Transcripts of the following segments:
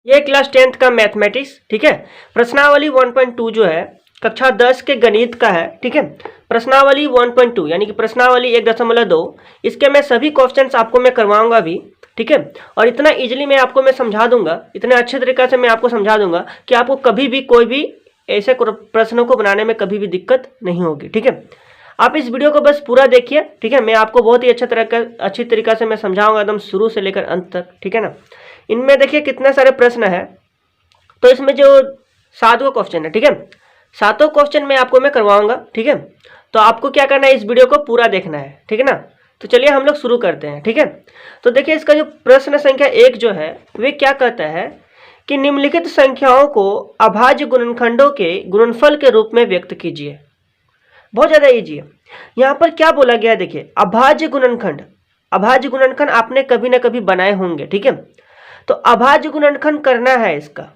ये class 10th का mathematics, ठीक है। प्रश्नावली 1.2 जो है कक्षा 10 के गणित का है, ठीक है। प्रश्नावली 1.2 यानी कि प्रश्नावली 1.2 इसके मैं सभी क्वेश्चंस आपको मैं करवाऊंगा भी, ठीक है। और इतना इजीली मैं आपको मैं समझा दूंगा, इतने अच्छे तरीके से मैं आपको समझा दूंगा कि आपको कभी भी कोई भी ऐसे प्रश्नों को बनाने में कभी भी दिक्कत नहीं होगी, ठीक है। आप इस वीडियो को बस पूरा देखिए, ठीक है। मैं आपको बहुत ही अच्छी तरीका से मैं समझाऊंगा एकदम शुरू से लेकर अंत तक, ठीक है ना। इनमें देखिए कितने सारे प्रश्न है, तो इसमें जो 7 क्वेश्चन है, ठीक है। 7 क्वेश्चन मैं आपको मैं करवाऊंगा, ठीक है। तो आपको क्या करना है, इस वीडियो को पूरा देखना है, ठीक है ना। तो चलिए हम लोग शुरू करते हैं, ठीक है। तो देखिए इसका जो प्रश्न संख्या 1 जो है वे क्या कहता है कि निम्नलिखित संख्याओं को अभाज्य गुणनखंडों के गुणनफल के रूप में व्यक्त कीजिए। बहुत ज्यादा इजी है। यहाँ पर क्या बोला गया है, देखिए अभाज्य गुणनखंड। अभाज्य गुणनखंड आपने कभी ना कभी बनाए होंगे, ठीक है। तो अभाज्य गुणनखंड करना है इसका,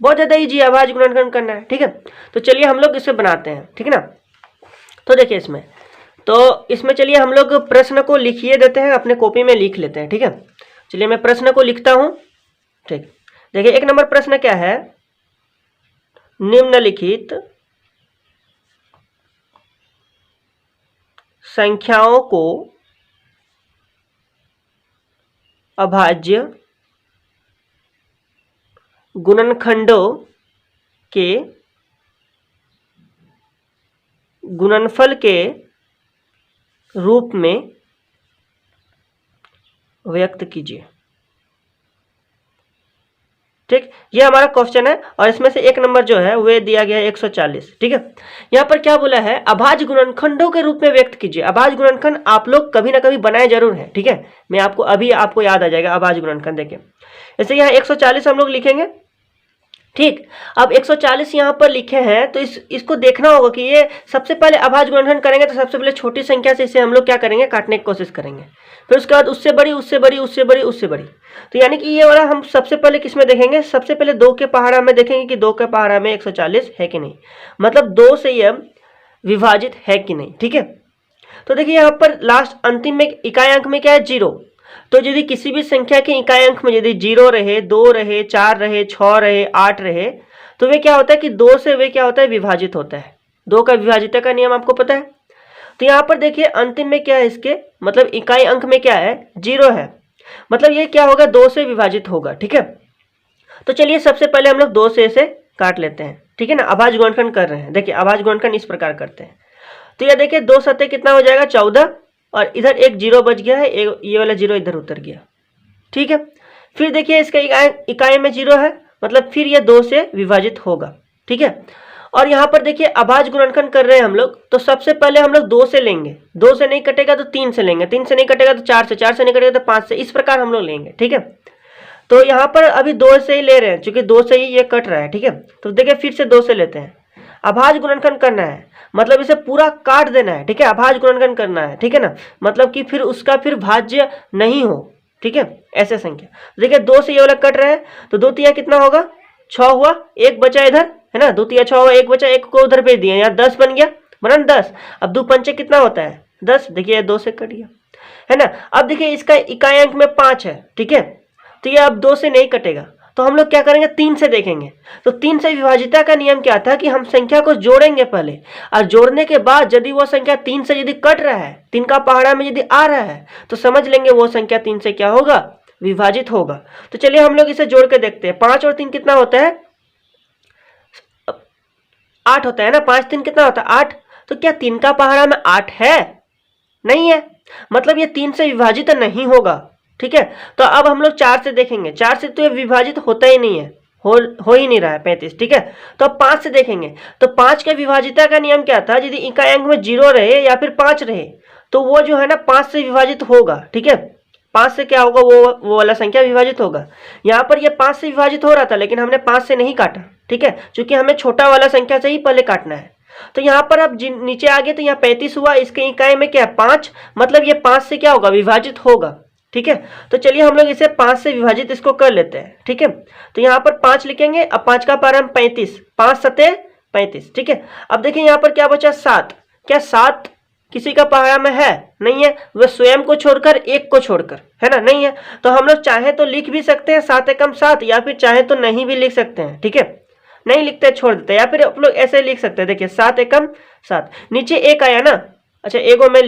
बहुत ज्यादा इजी अभाज्य गुणनखंड करना है, ठीक है। तो चलिए हम लोग इसे बनाते हैं, ठीक है ना। तो देखिए इसमें चलिए हम लोग प्रश्न को लिखिए देते हैं, अपने कॉपी में लिख लेते हैं, ठीक है। चलिए मैं प्रश्न को लिखता हूं, ठीक। देखिए 1 नंबर प्रश्न क्या है, निम्नलिखित संख्याओं को अभाज्य गुणनखंडों के गुणनफल के रूप में व्यक्त कीजिए, ठीक। ये हमारा क्वेश्चन है और इसमें से 1 नंबर जो है वह दिया गया है 140, ठीक है। यहाँ पर क्या बोला है, अभाज्य गुणनखंडों के रूप में व्यक्त कीजिए। अभाज्य गुणनखंड आप लोग कभी ना कभी बनाए जरूर है, ठीक है। मैं आपको याद आ जाएगा अभाज्य गुणनखंड। देखिए जैसे यहाँ 140 हम लोग लिखेंगे, ठीक। अब 140 यहाँ पर लिखे हैं तो इसको देखना होगा कि ये सबसे पहले अभाज्य गुणनखंड करेंगे तो सबसे पहले छोटी संख्या से इसे हम लोग क्या करेंगे, काटने की कोशिश करेंगे। फिर उसके बाद उससे बड़ी, उससे बड़ी, उससे बड़ी, उससे बड़ी। तो यानी कि ये वाला हम सबसे पहले किस में देखेंगे, सबसे पहले 2 के पहाड़ा में देखेंगे कि 2 के पहाड़ा में 140 है कि नहीं, मतलब 2 से यह विभाजित है कि नहीं, ठीक है। तो देखिए यहाँ पर लास्ट अंतिम में इकाई अंक में क्या है, 0। तो यदि किसी भी संख्या के इकाई अंक में यदि 0 रहे, 2 रहे, 4 रहे, 6 रहे, 8 रहे, तो वे क्या होता है कि 2 से वे क्या होता है, विभाजित होता है। 2 का विभाजित का नियम आपको पता है। तो यहाँ पर देखिए अंतिम में क्या है, इसके मतलब इकाई अंक में क्या है, 0 है, मतलब ये क्या होगा, 2 से विभाजित होगा, ठीक है। तो चलिए सबसे पहले हम लोग 2 से इसे काट लेते हैं, ठीक है ना। अभाज्य गुणनखंड कर रहे हैं, देखिए अभाज्य गुणनखंड इस प्रकार करते हैं। तो ये देखिए 2 सत्ते कितना हो जाएगा, 14, और इधर एक 0 बच गया है, ये वाला 0 इधर उतर गया, ठीक है। फिर देखिए इसका इकाई में 0 है, मतलब फिर ये 2 से विभाजित होगा, ठीक है। और यहाँ पर देखिए अभाज्य गुणनखंड कर रहे हैं हम लोग, तो सबसे पहले हम लोग 2 से लेंगे, 2 से नहीं कटेगा तो 3 से लेंगे, 3 से नहीं कटेगा तो 4 से, 4 से नहीं कटेगा तो 5 से, इस प्रकार हम लोग लेंगे, ठीक है। तो यहाँ पर अभी 2 से ही ले रहे हैं, क्योंकि 2 से ही ये कट रहा है, ठीक है। तो देखिए फिर से 2 से लेते हैं, अभाज्य गुणनखंड करना है, मतलब इसे पूरा काट देना है, ठीक है। अभाज्य गुणनखंड करना है, ठीक है ना, मतलब कि फिर उसका फिर भाज्य नहीं हो, ठीक है, ऐसे संख्या। देखिए 2 से ये वाला कट रहा है, तो 2 तिया कितना होगा, 6 हुआ, 1 बचा इधर, है ना, 2 तिया 6 हुआ, 1 बचा, 1 को उधर भेज दिया, यहाँ 10 बन गया, बना 10। अब 2 पंचे कितना होता है, 10, देखिए 2 से कट गया, है ना। अब देखिए इसका इकाई अंक में 5 है, ठीक है। तो ये अब 2 से नहीं कटेगा, तो हम लोग क्या करेंगे, 3 से देखेंगे। तो 3 से विभाजिता का नियम क्या था कि हम संख्या को जोड़ेंगे पहले, और जोड़ने के बाद यदि वो संख्या 3 से यदि कट रहा है, 3 का पहाड़ा में यदि आ रहा है, तो समझ लेंगे वो संख्या 3 से क्या होगा, विभाजित होगा। तो चलिए हम लोग इसे जोड़ के देखते हैं। 5 और 3 कितना होता है, 8 होता है ना, 5 3 कितना होता है, 8। तो क्या 3 का पहाड़ा में 8 है, नहीं है, मतलब ये 3 से विभाजित नहीं होगा, ठीक है। तो अब हम लोग 4 से देखेंगे, 4 से तो ये विभाजित होता ही नहीं है, हो ही नहीं रहा है, 35, ठीक है। तो अब 5 से देखेंगे, तो 5 के विभाजिता का नियम क्या था, यदि इकाई अंक में 0 रहे या फिर 5 रहे, तो वो जो है ना 5 से विभाजित होगा, ठीक है। 5 से क्या होगा, वो वाला संख्या विभाजित होगा। यहाँ पर ये 5 से विभाजित हो रहा था, लेकिन हमने 5 से नहीं काटा, ठीक है, क्योंकि हमें छोटा वाला संख्या से ही पहले काटना है। तो यहाँ पर अब नीचे आ गए, तो यहाँ 35 हुआ, इसके इकाई में क्या है, 5, मतलब ये 5 से क्या होगा, विभाजित होगा, ठीक है। तो चलिए हम लोग इसे 5 से विभाजित इसको कर लेते हैं, ठीक है। तो यहाँ पर 5 लिखेंगे, अब 5 का पहाड़ा में 35, 5 सते 35, ठीक है। अब देखिए यहाँ पर क्या बचा, 7, क्या 7 किसी का पहाड़ा में है नहीं है, वह स्वयं को छोड़कर एक को छोड़कर, है ना, नहीं है। तो हम लोग चाहे तो लिख भी सकते हैं 7 एकम 7, या फिर चाहे तो नहीं भी लिख सकते हैं, ठीक है, नहीं लिखते छोड़ देते, या फिर आप लोग ऐसे लिख सकते हैं, देखिए 7 एकम 7, नीचे एक आया ना, अच्छा एगो मैं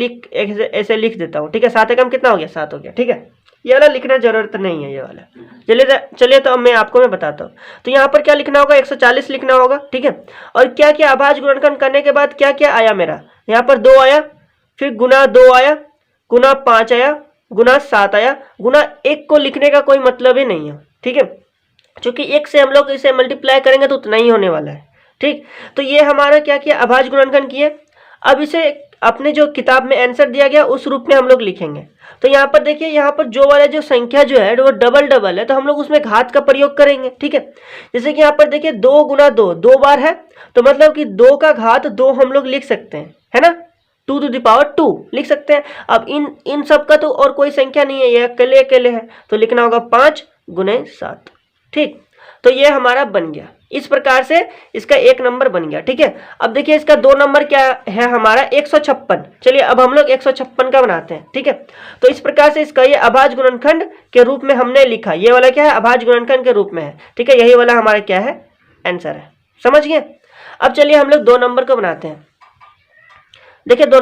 ऐसे लिख देता हूँ, ठीक है, 7 एकम कितना हो गया 7 हो गया, ठीक है, ये वाला लिखना जरूरत नहीं है, ये वाला। चलिए तो अब मैं बताता हूँ। तो यहाँ पर क्या लिखना होगा, 140 लिखना होगा, ठीक है। और क्या क्या अभाज्य गुणनखंड करने के बाद क्या क्या आया मेरा, यहाँ पर 2 आया, फिर गुना 2 आया, गुना 5 आया, गुना 7 आया, गुना 1 को लिखने का कोई मतलब ही नहीं है, ठीक है, क्योंकि 1 से हम लोग इसे मल्टीप्लाई करेंगे तो उतना ही होने वाला है, ठीक। तो ये हमारा क्या किया, अभाज्य गुणनखंड किए। अब इसे अपने जो किताब में आंसर दिया गया उस रूप में हम लोग लिखेंगे। तो यहाँ पर देखिए, यहाँ पर जो वाला जो संख्या जो है वो डबल डबल है, तो हम लोग उसमें घात का प्रयोग करेंगे, ठीक है। जैसे कि यहाँ पर देखिए 2 गुना 2 2 बार है, तो मतलब कि 2 का घात 2 हम लोग लिख सकते हैं, है ना, 2 to the power 2 लिख सकते हैं। अब इन सब का तो और कोई संख्या नहीं है, ये अकेले अकेले है, तो लिखना होगा 5 गुने 7, ठीक। तो ये हमारा बन गया, इस प्रकार से इसका 1 नंबर बन गया, ठीक है। अब देखिए इसका 2 नंबर क्या है हमारा, 156। चलिए अब हम लोग 156 का बनाते हैं, ठीक है। तो इस प्रकार से इसका ये अभाज्य गुणनखंड के रूप में हमने लिखा, ये वाला क्या है, अभाज्य गुणनखंड के रूप में है, ठीक है, यही वाला हमारा क्या है, आंसर है, समझ गए। अब चलिए हम लोग 2 नंबर को बनाते हैं। देखिए 2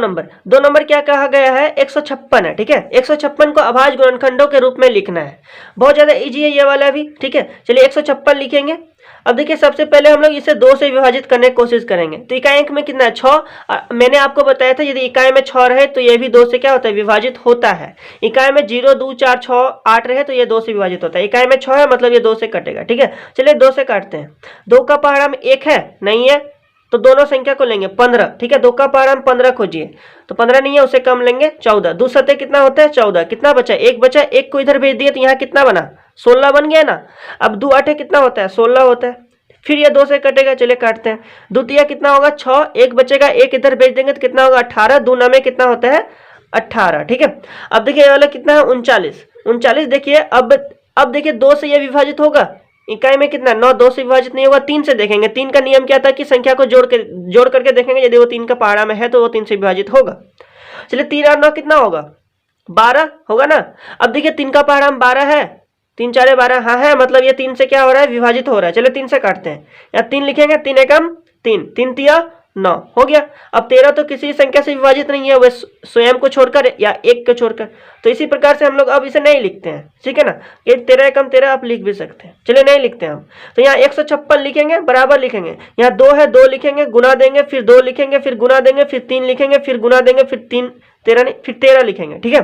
नंबर क्या कहा गया है, 156 है, ठीक है। 156 को अभाज्य गुणनखंडों के रूप में लिखना है, बहुत ज्यादा इजी है ये वाला भी, ठीक है। चलिए 156 लिखेंगे। अब देखिए सबसे पहले हम लोग इसे 2 से विभाजित करने की कोशिश करेंगे। तो इकाई अंक में कितना है, 6। मैंने आपको बताया था यदि इकाई में 6 रहे तो ये भी 2 से क्या होता है, विभाजित होता है। इकाई में 0 2 4 6 8 रहे तो ये 2 से विभाजित होता है। इकाई में 6 है मतलब ये 2 से कटेगा, ठीक है। चलिए 2 से काटते हैं। 2 का पहाड़ा में 1 है, नहीं है, तो दोनों संख्या को लेंगे 15, ठीक है। 2 का पहाड़ा में 15 खोजिए, तो 15 नहीं है, उसे कम लेंगे 14। 2 सत्ते कितना होता है 14, कितना बचा, 1 बचा, 1 को इधर भेज दिए तो यहाँ कितना बना, 16 बन गया ना। अब 2 8 कितना होता है, 16 होता है, फिर ये 2 से कटेगा, चलिए काटते हैं। 2 तिया कितना होगा 6, 1 बचेगा, 1 इधर भेज देंगे तो कितना होगा 18, 2 9 में कितना होता है 18, ठीक है। अब देखिए ये वाला कितना है 39। देखिए अब देखिए 2 से ये विभाजित होगा, इकाई में कितना 9, 2 से विभाजित नहीं होगा, 3 से देखेंगे। 3 का नियम क्या था कि संख्या को जोड़ करके देखेंगे, यदि वो 3 का पहाड़ा में है तो वो 3 से विभाजित होगा। चलिए 3 और 9 कितना होगा 12 होगा ना। अब देखिए 3 का पहाड़ा में 12 है, 3 4 12, हाँ है, मतलब ये 3 से क्या हो रहा है, विभाजित हो रहा है। चलिए 3 से काटते हैं, या 3 लिखेंगे, 3 एकम 3, 3 तिया 9 हो गया। अब 13 तो किसी संख्या से विभाजित नहीं है, वह स्वयं को छोड़कर या 1 को छोड़कर, तो इसी प्रकार से हम लोग अब इसे नहीं लिखते हैं, ठीक है ना। ये 13 एकम 13 आप लिख भी सकते हैं, चलिए नहीं लिखते हैं हम। तो यहाँ 156 लिखेंगे, बराबर लिखेंगे, यहाँ 2 है, 2 लिखेंगे, गुना देंगे, फिर 2 लिखेंगे, फिर गुना देंगे, फिर 3 लिखेंगे, फिर गुना देंगे, फिर 3 13 नहीं, फिर 13 लिखेंगे, ठीक है।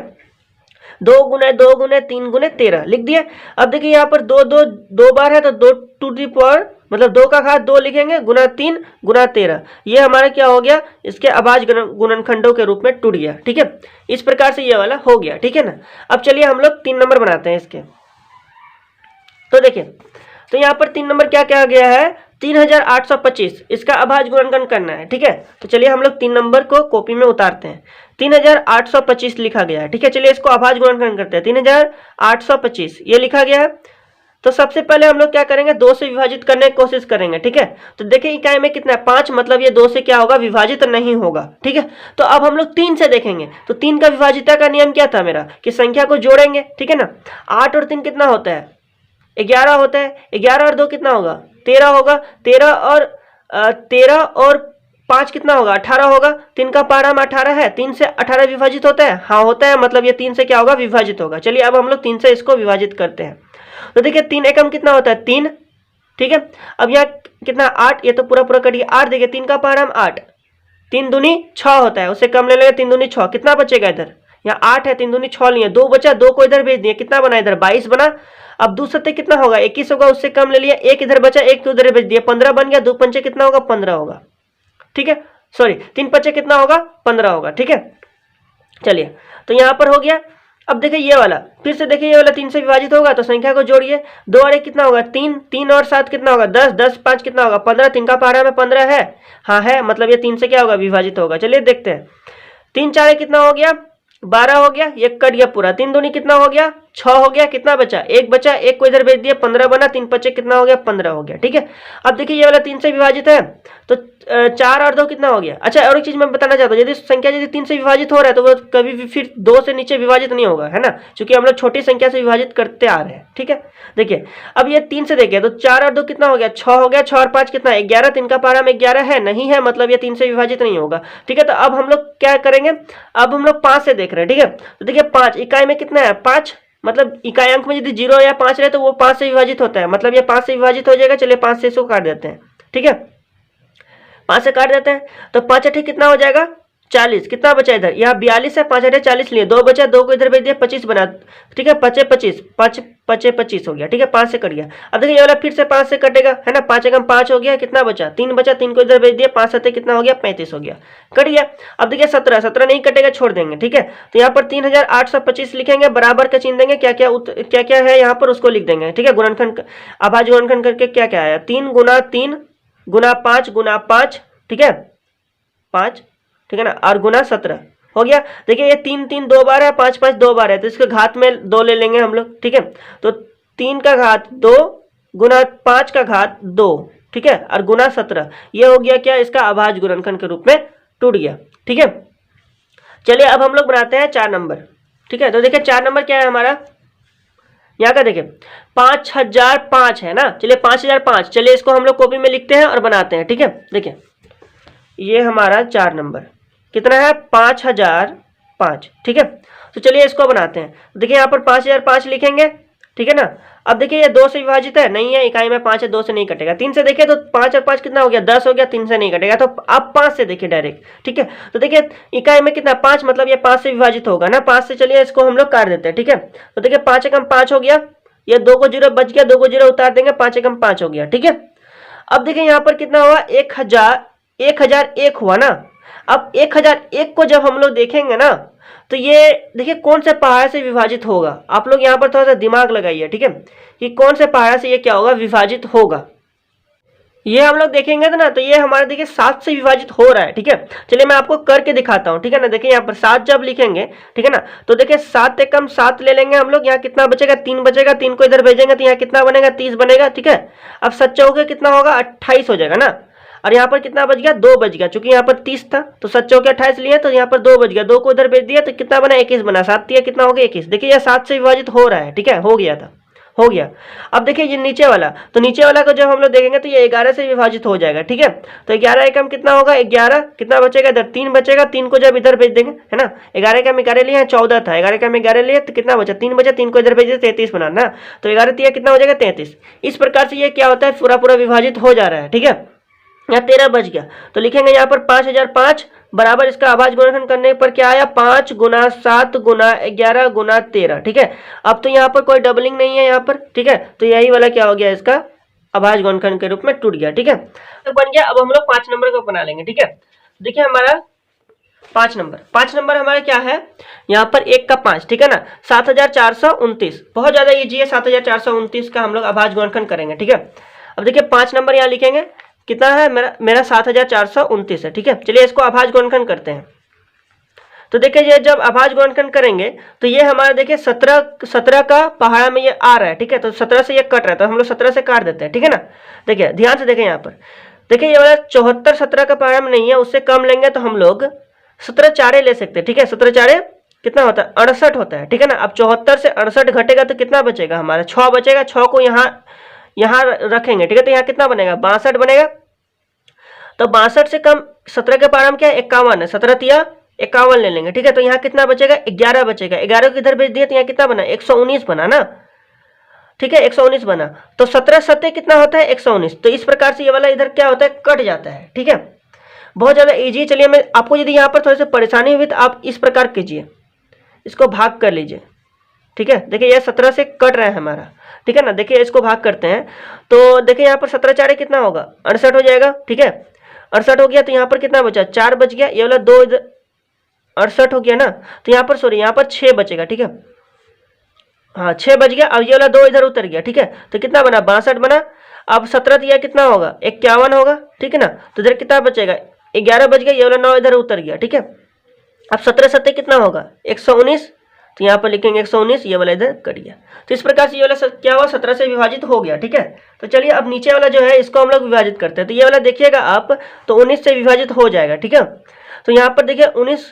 2 गुने 2 गुने 3 गुने 13 लिख दिए। अब देखिए यहाँ पर 2 बार है तो 2 टू दी पावर, मतलब 2 का घात 2 लिखेंगे, गुना 3 गुना 13, ये हमारा क्या हो गया, इसके अभाज्य गुणनखंडों के रूप में टूट गया, ठीक है। इस प्रकार से ये वाला हो गया, ठीक है ना। अब चलिए हम लोग 3 नंबर बनाते हैं इसके। तो देखिए, तो यहाँ पर 3 नंबर क्या कहा गया है, 3825, इसका अभाज्य गुणनखंड करना है, ठीक है। तो चलिए हम लोग 3 नंबर को कॉपी में उतारते हैं। 3825 लिखा गया है, ठीक है। चलिए इसको अभाज्य गुणनखंड करते हैं। 3825 ये लिखा गया है। तो सबसे पहले हम लोग क्या करेंगे, 2 से विभाजित करने की कोशिश करेंगे, ठीक है। तो देखिए इकाई में कितना है 5, मतलब ये 2 से क्या होगा, विभाजित नहीं होगा, ठीक है। तो अब हम लोग 3 से देखेंगे, तो 3 का विभाजिता का नियम क्या था मेरा, कि संख्या को जोड़ेंगे, ठीक है ना। 8 और 3 कितना होता है 11 होता है, 11 और 2 कितना होगा 13 होगा, 13 और 5 कितना होगा 18 होगा। 3 का पहाड़ा में 18 है, 3 से 18 विभाजित होता है, हाँ होता है, मतलब ये 3 से क्या होगा, विभाजित होगा। चलिए अब हम लोग 3 से इसको विभाजित करते हैं। तो देखिए 3 एकम कितना होता है 3, ठीक है। अब यहाँ कितना 8, ये तो पूरा पूरा कटिए 8, देखिए 3 का पहाड़ा में 8, 3 दूनी 6 होता है, उससे कम ले लेंगे, 3 दूनी 6, कितना बचेगा इधर, यहाँ 8 है, 3 दूनी 6 लिए, 2 बचा, 2 को इधर भेज दिए, कितना बना इधर 22 बना। अब 2 सत्ते कितना होगा 21 होगा, उससे कम ले लिया, 1 इधर बचा, 1 को उधर भेज दिया, 15 बन गया। 2 पंचे कितना होगा 15 होगा, ठीक है। सॉरी 3 पंचे कितना होगा 15 होगा, ठीक है। चलिए तो यहाँ पर हो गया। अब देखिए ये वाला, फिर से देखिए ये वाला 3 से विभाजित होगा, तो संख्या को जोड़िए, 2 और 1 कितना होगा 3, 3 और 7 कितना होगा 10, 10 5 कितना होगा 15, 3 का पहाड़ा में 15 है, हाँ है, मतलब ये 3 से क्या होगा विभाजित होगा। चलिए देखते हैं, 3 4 कितना हो गया 12 हो गया, ये कट गया पूरा, 3 दूनी कितना हो गया 6 हो गया, कितना बचा, एक बचा, एक को इधर भेज दिया, 15 बना, 3 बचे, कितना हो गया, 15 हो गया। ठीक है, अब देखिए ये वाला 3 से विभाजित है, तो 4 और 2 कितना हो गया। अच्छा, और एक चीज मैं बताना चाहता हूँ, यदि संख्या यदि 3 से विभाजित हो रहा है तो वो कभी भी फिर 2 से नीचे विभाजित नहीं होगा, है ना, क्योंकि हम लोग छोटी संख्या से विभाजित करते आ रहे हैं। ठीक है, देखिए अब ये 3 से देखिए तो 4 और 2 कितना हो गया, 6 हो गया, 6 और 5 कितना, 11, 3 का पारा में 11 है, नहीं है, मतलब ये 3 से विभाजित नहीं होगा। ठीक है, तो अब हम लोग क्या करेंगे, अब हम लोग 5 से देख रहे हैं। ठीक है, तो देखिए 5 इकाई में कितना है, 5, मतलब इकाई अंक में यदि 0 या 5 रहे तो वो 5 से विभाजित होता है, मतलब ये 5 से विभाजित हो जाएगा। चलिए 5 से इसको काट देते हैं। ठीक है, 5 से काट देते हैं, तो 5 अठे कितना हो जाएगा, 40, कितना बचा इधर, यहाँ 42 है, 5 अठे 40 लिए, 2 बचा, 2 को इधर भेज दिया, 25 बना। ठीक है, 5 25, 5 5 25 हो गया। ठीक है, 5 से कट गया। अब देखिए ये वाला फिर से 5 से कटेगा, है ना, 5 एकम 5 हो गया, कितना बचा, 3 बचा, 3 को इधर भेज दिया, 5 7 कितना हो गया, 35 हो गया, कट गया। अब देखिए 17, 17 नहीं कटेगा, छोड़ देंगे। ठीक है, तो यहाँ पर 3825 लिखेंगे, बराबर का चिन्ह देंगे, क्या क्या है यहाँ पर उसको लिख देंगे। ठीक है, गुणनखंड, अभाज्य गुणनखंड करके क्या क्या आया, 3 गुना 3 गुना 5 गुना 5, ठीक है, 5, ठीक है ना, और गुना 17 हो गया। देखिए ये 3 3 2 बार है, 5 5 2 बार है, तो इसके घात में 2 ले लेंगे हम लोग। ठीक है, तो 3 का घात 2 गुना 5 का घात 2, ठीक है, और गुना 17, ये हो गया क्या, इसका अभाज्य गुणनखंड के रूप में टूट गया। ठीक है, चलिए अब हम लोग बनाते हैं 4 नंबर। ठीक है, तो देखिए 4 नंबर क्या है हमारा, यहाँ का देखिए 5005 है ना, चलिए 5005, चलिए इसको हम लोग कॉपी में लिखते हैं और बनाते हैं। ठीक है, देखिए ये हमारा 4 नंबर कितना है, 5005। ठीक है, तो चलिए इसको बनाते हैं। देखिए यहाँ पर 5005 लिखेंगे। ठीक है ना, अब देखिए ये 2 से विभाजित है, नहीं है, इकाई में 5 है, 2 से नहीं कटेगा। 3 से देखिए तो 5 और 5 कितना हो गया, 10 हो गया, 3 से नहीं कटेगा, तो अब 5 से देखिए डायरेक्ट। ठीक है, तो देखिए इकाई में कितना, 5, मतलब ये 5 से विभाजित होगा ना, 5 से, चलिए इसको हम लोग काट देते हैं। ठीक है, तो देखिए 5 एकम 5 हो गया, ये 2 को 0 बच गया, 2 को 0 उतार देंगे, 5 एकम 5 हो गया। ठीक है, अब देखिए यहाँ पर कितना हुआ, 1001 हुआ ना। अब 1001 को जब हम लोग देखेंगे ना, तो ये देखिए कौन से पहाड़ से विभाजित होगा, आप लोग यहाँ पर थोड़ा सा दिमाग लगाइए। ठीक है, कि कौन से पहाड़ से ये क्या होगा, विभाजित होगा, ये हम लोग देखेंगे तो ना, तो ये हमारे देखिए 7 से विभाजित हो रहा है। ठीक है, चलिए मैं आपको करके दिखाता हूँ। ठीक है ना, देखिए यहाँ पर 7 जब लिखेंगे, ठीक है ना, तो देखिए 7 एकम 7 ले लेंगे हम लोग, यहाँ कितना बचेगा, 3 बचेगा, 3 को इधर भेजेंगे तो यहाँ कितना बनेगा, 30 बनेगा। ठीक है, अब 7 चौके कितना होगा, 28 हो जाएगा ना, और यहाँ पर कितना बच गया, 2 बच गया, चूंकि यहाँ पर 30 था तो 7 चौके 28 लिए, तो यहाँ पर 2 बच गया, 2 को इधर भेज दिया तो कितना बना, 21 बना, 7 दिया कितना हो गया, 21। देखिए यह 7 से विभाजित हो रहा है। ठीक है, हो गया था, हो गया। अब देखिए ये नीचे वाला, तो नीचे वाला को जब हम लोग देखेंगे तो ये 11 से विभाजित हो जाएगा। ठीक है, तो 11 एकम कितना होगा, 11, कितना बचेगा इधर, 3 बचेगा, 3 को जब इधर भेज देंगे, है ना, 11 एकम 11 लिए, 14 था, 11 एकम 11 लिए तो कितना बचा, 3 बचा, 3 को इधर भेज दिया, 33 बना ना, तो 11 तिया कितना हो जाएगा, 33। इस प्रकार से ये क्या होता है, पूरा पूरा विभाजित हो जा रहा है। ठीक है, यहाँ 13 बच गया, तो लिखेंगे यहाँ पर 5005 बराबर, इसका अभाज्य गुणनखंड करने पर क्या आया, 5 गुना 7 गुना 11 गुना 13। ठीक है, अब तो यहाँ पर कोई डबलिंग नहीं है यहाँ पर। ठीक है, तो यही वाला क्या हो गया, इसका अभाज्य गुणनखंड के रूप में टूट गया। ठीक है, तो बन गया। अब हम लोग 5 नंबर को बना लेंगे। ठीक है, देखिए हमारा 5 नंबर हमारा क्या है, यहाँ पर 1 का 5, ठीक है ना, 7429, बहुत ज्यादा इजी है। 7429 का हम लोग अभाज्य गुणनखंड करेंगे। ठीक है, अब देखिए 5 नंबर यहाँ लिखेंगे, कितना है मेरा 7429 है। ठीक है, चलिए इसको अभाज्य गुणनखंड करते हैं। तो देखिए ये जब अभाज्य गुणनखंड करेंगे तो ये हमारा देखिए 17 का पहाड़ा में ये आ रहा है। ठीक है, तो 17 से ये कट रहा है, तो हम लोग 17 से काट देते हैं। ठीक है ना, देखिए ध्यान से देखें यहाँ पर, देखिए ये वाला 74 17 का पहाड़ा में नहीं है, उससे कम लेंगे तो हम लोग 17 चारे ले सकते हैं। ठीक है, 17 चारे कितना होता है, 68 होता है। ठीक है ना, अब 74 से 68 घटेगा तो कितना बचेगा हमारा, 6 बचेगा, 6 को यहाँ रखेंगे। ठीक है, तो यहाँ कितना बनेगा, 62 बनेगा। तो 62 से कम 17 के पारा में क्या है, 51 है, 17 तिया 51 ले लेंगे। ठीक है, तो यहाँ कितना बचेगा, 11 बचेगा, 11 को इधर भेज दिया तो यहाँ कितना बना, 119 बना ना। ठीक है, 119 बना, तो 17 सत्ते कितना होता है, 119। तो इस प्रकार से ये वाला इधर क्या होता है, कट जाता है। ठीक है, बहुत ज्यादा इजी। चलिए मैं आपको यदि यहाँ पर थोड़ी सी परेशानी हुई तो आप इस प्रकार कीजिए, इसको भाग कर लीजिए। ठीक है, देखिए ये 17 से कट रहा है हमारा। ठीक है ना, देखिए इसको भाग करते हैं तो देखिए यहाँ पर 17 चारे कितना होगा, 68 हो जाएगा। ठीक है, 68 हो गया, तो यहाँ पर कितना बचा, 4 बच गया, ये वाला 2 इधर 68 हो गया ना, तो यहाँ पर सॉरी यहाँ पर 6 बचेगा। ठीक है, हाँ 6 बच गया। अब ये वाला 2 इधर उतर गया। ठीक है, तो कितना बना, 62 बना। अब 17 दिया कितना होगा, 51 होगा। ठीक है ना, तो इधर कितना बचेगा, 11 बच गया, ये वाला 9 इधर उतर गया। ठीक है, अब 17 सत्ते कितना होगा, 119, तो यहाँ पर लिखेंगे 119, ये वाला इधर कट गया। तो इस प्रकार से ये वाला क्या हुआ, 17 से विभाजित हो गया। ठीक है, तो चलिए अब नीचे वाला जो है इसको हम लोग विभाजित करते हैं। तो ये वाला देखिएगा आप, तो 19 से विभाजित हो जाएगा। ठीक है, तो यहाँ पर देखिए 19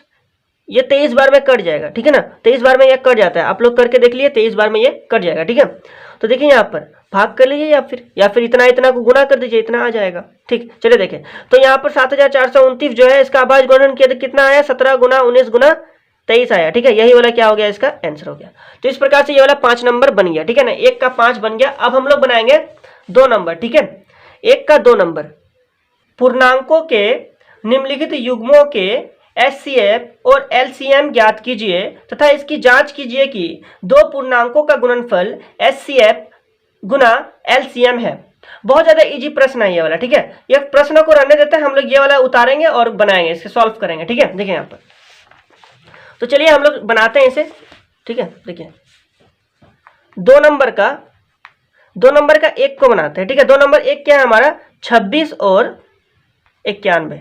ये 23 बार में कट जाएगा। ठीक है ना, 23 बार में ये कट जाता है, आप लोग करके देख लिए, 23 बार में ये कट जाएगा। ठीक है, तो देखिए यहाँ पर भाग कर लीजिए या फिर इतना को गुना कर दीजिए, इतना आ जाएगा। ठीक, चलिए देखें, तो यहाँ पर 7429 जो है इसका अभाज्य गुणनखंड कितना आया, 17 गुना 19 गुना 23 आया। ठीक है, यही वाला क्या हो गया, इसका आंसर हो गया। तो इस प्रकार से ये वाला 5 नंबर बन गया। ठीक है ना, 1 का 5 बन गया। अब हम लोग बनाएंगे 2 नंबर। ठीक है, 1 का 2 नंबर, पूर्णांकों के निम्नलिखित युग्मों के HCF और LCM ज्ञात कीजिए तथा इसकी जांच कीजिए कि 2 पूर्णांकों का गुणनफल HCF गुना LCM है। बहुत ज्यादा इजी प्रश्न है ये वाला। ठीक है, ये प्रश्न को रहने देते हैं, हम लोग ये वाला उतारेंगे और बनाएंगे, इससे सॉल्व करेंगे। ठीक है, देखिए यहाँ पर, तो चलिए हम लोग बनाते हैं इसे। ठीक है, देखिए 2 नंबर का 1 को बनाते हैं। ठीक है, 2 नंबर 1 क्या है हमारा, 26 और 91।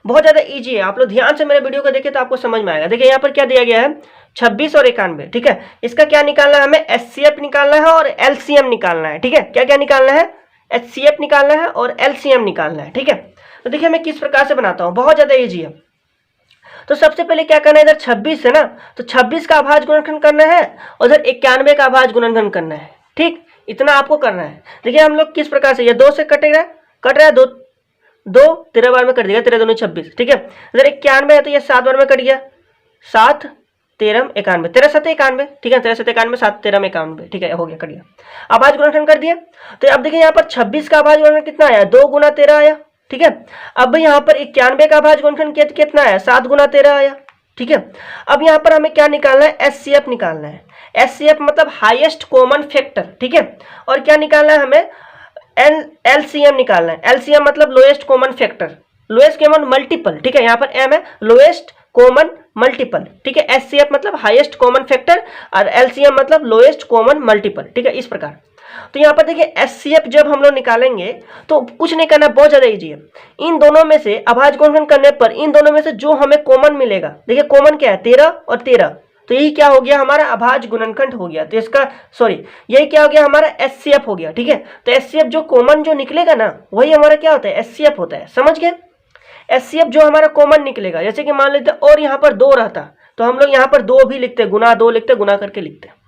बहुत ज्यादा इजी है, आप लोग ध्यान से मेरे वीडियो को देखें तो आपको समझ में आएगा। देखिए यहाँ पर क्या दिया गया है, 26 और 91। ठीक है, इसका क्या निकालना है, हमें HCF निकालना है और LCM निकालना है। ठीक है, क्या क्या निकालना है, HCF निकालना है और LCM निकालना है। ठीक है, तो देखिए मैं किस प्रकार से बनाता हूँ, बहुत ज्यादा इजी है। तो सबसे पहले क्या करना है, इधर 26 है ना, तो 26 का अभाज्य गुणनखंड करना है और इधर 91 का अभाज्य गुणनखंड करना है। ठीक, इतना आपको करना है। देखिए हम लोग किस प्रकार से, ये 2 से कट रहा है, 2 13 बार में कट देगा, 13 दूनी 26। ठीक है, इधर 91 है तो ये 7 बार में कट गया, 7 13 91, 13 7 91। ठीक है, 13 7 91, 7 13 91। ठीक है, हो गया, कट गया, अभाज्य गुणनखंड कर दिया। तो अब देखिए यहाँ पर 26 का अभाज्य गुणनखंड कितना आया, 2 गुना 13 आया। ठीक है, अब यहाँ पर 91 का अभाज्य गुणनखंड कितना आया, 7 गुना 13 आया। ठीक है, अब यहाँ पर हमें क्या निकालना है, HCF निकालना है। HCF मतलब हाईएस्ट कॉमन फैक्टर। ठीक है, और क्या निकालना है हमें, LCM निकालना है। LCM मतलब lowest common factor, lowest common multiple. ठीक है, यहाँ पर M है, लोएस्ट कॉमन मल्टीपल। ठीक है, HCF मतलब हाईएस्ट कॉमन फैक्टर और LCM मतलब लोएस्ट कॉमन मल्टीपल। ठीक है, इस प्रकार। तो यहाँ पर देखिए HCF जब हम लोग निकालेंगे तो कुछ नहीं करना, बहुत ज्यादा इजी है। इन दोनों में से अभाज्य गुणनखंड करने पर इन दोनों में से जो हमें कॉमन मिलेगा, देखिए कॉमन क्या है, 13 और 13, तो यही क्या हो गया, हमारा अभाज्य गुणनखंड हो गया। तो इसका यही क्या हो गया, हमारा HCF हो गया। ठीक है, तो HCF जो कॉमन जो निकलेगा ना, वही हमारा क्या होता है, HCF होता है। समझ गए, HCF जो हमारा कॉमन निकलेगा, जैसे कि मान लेते और यहाँ पर 2 रहता तो हम लोग यहाँ पर 2 भी लिखते, गुना 2 लिखते, गुना करके लिखते।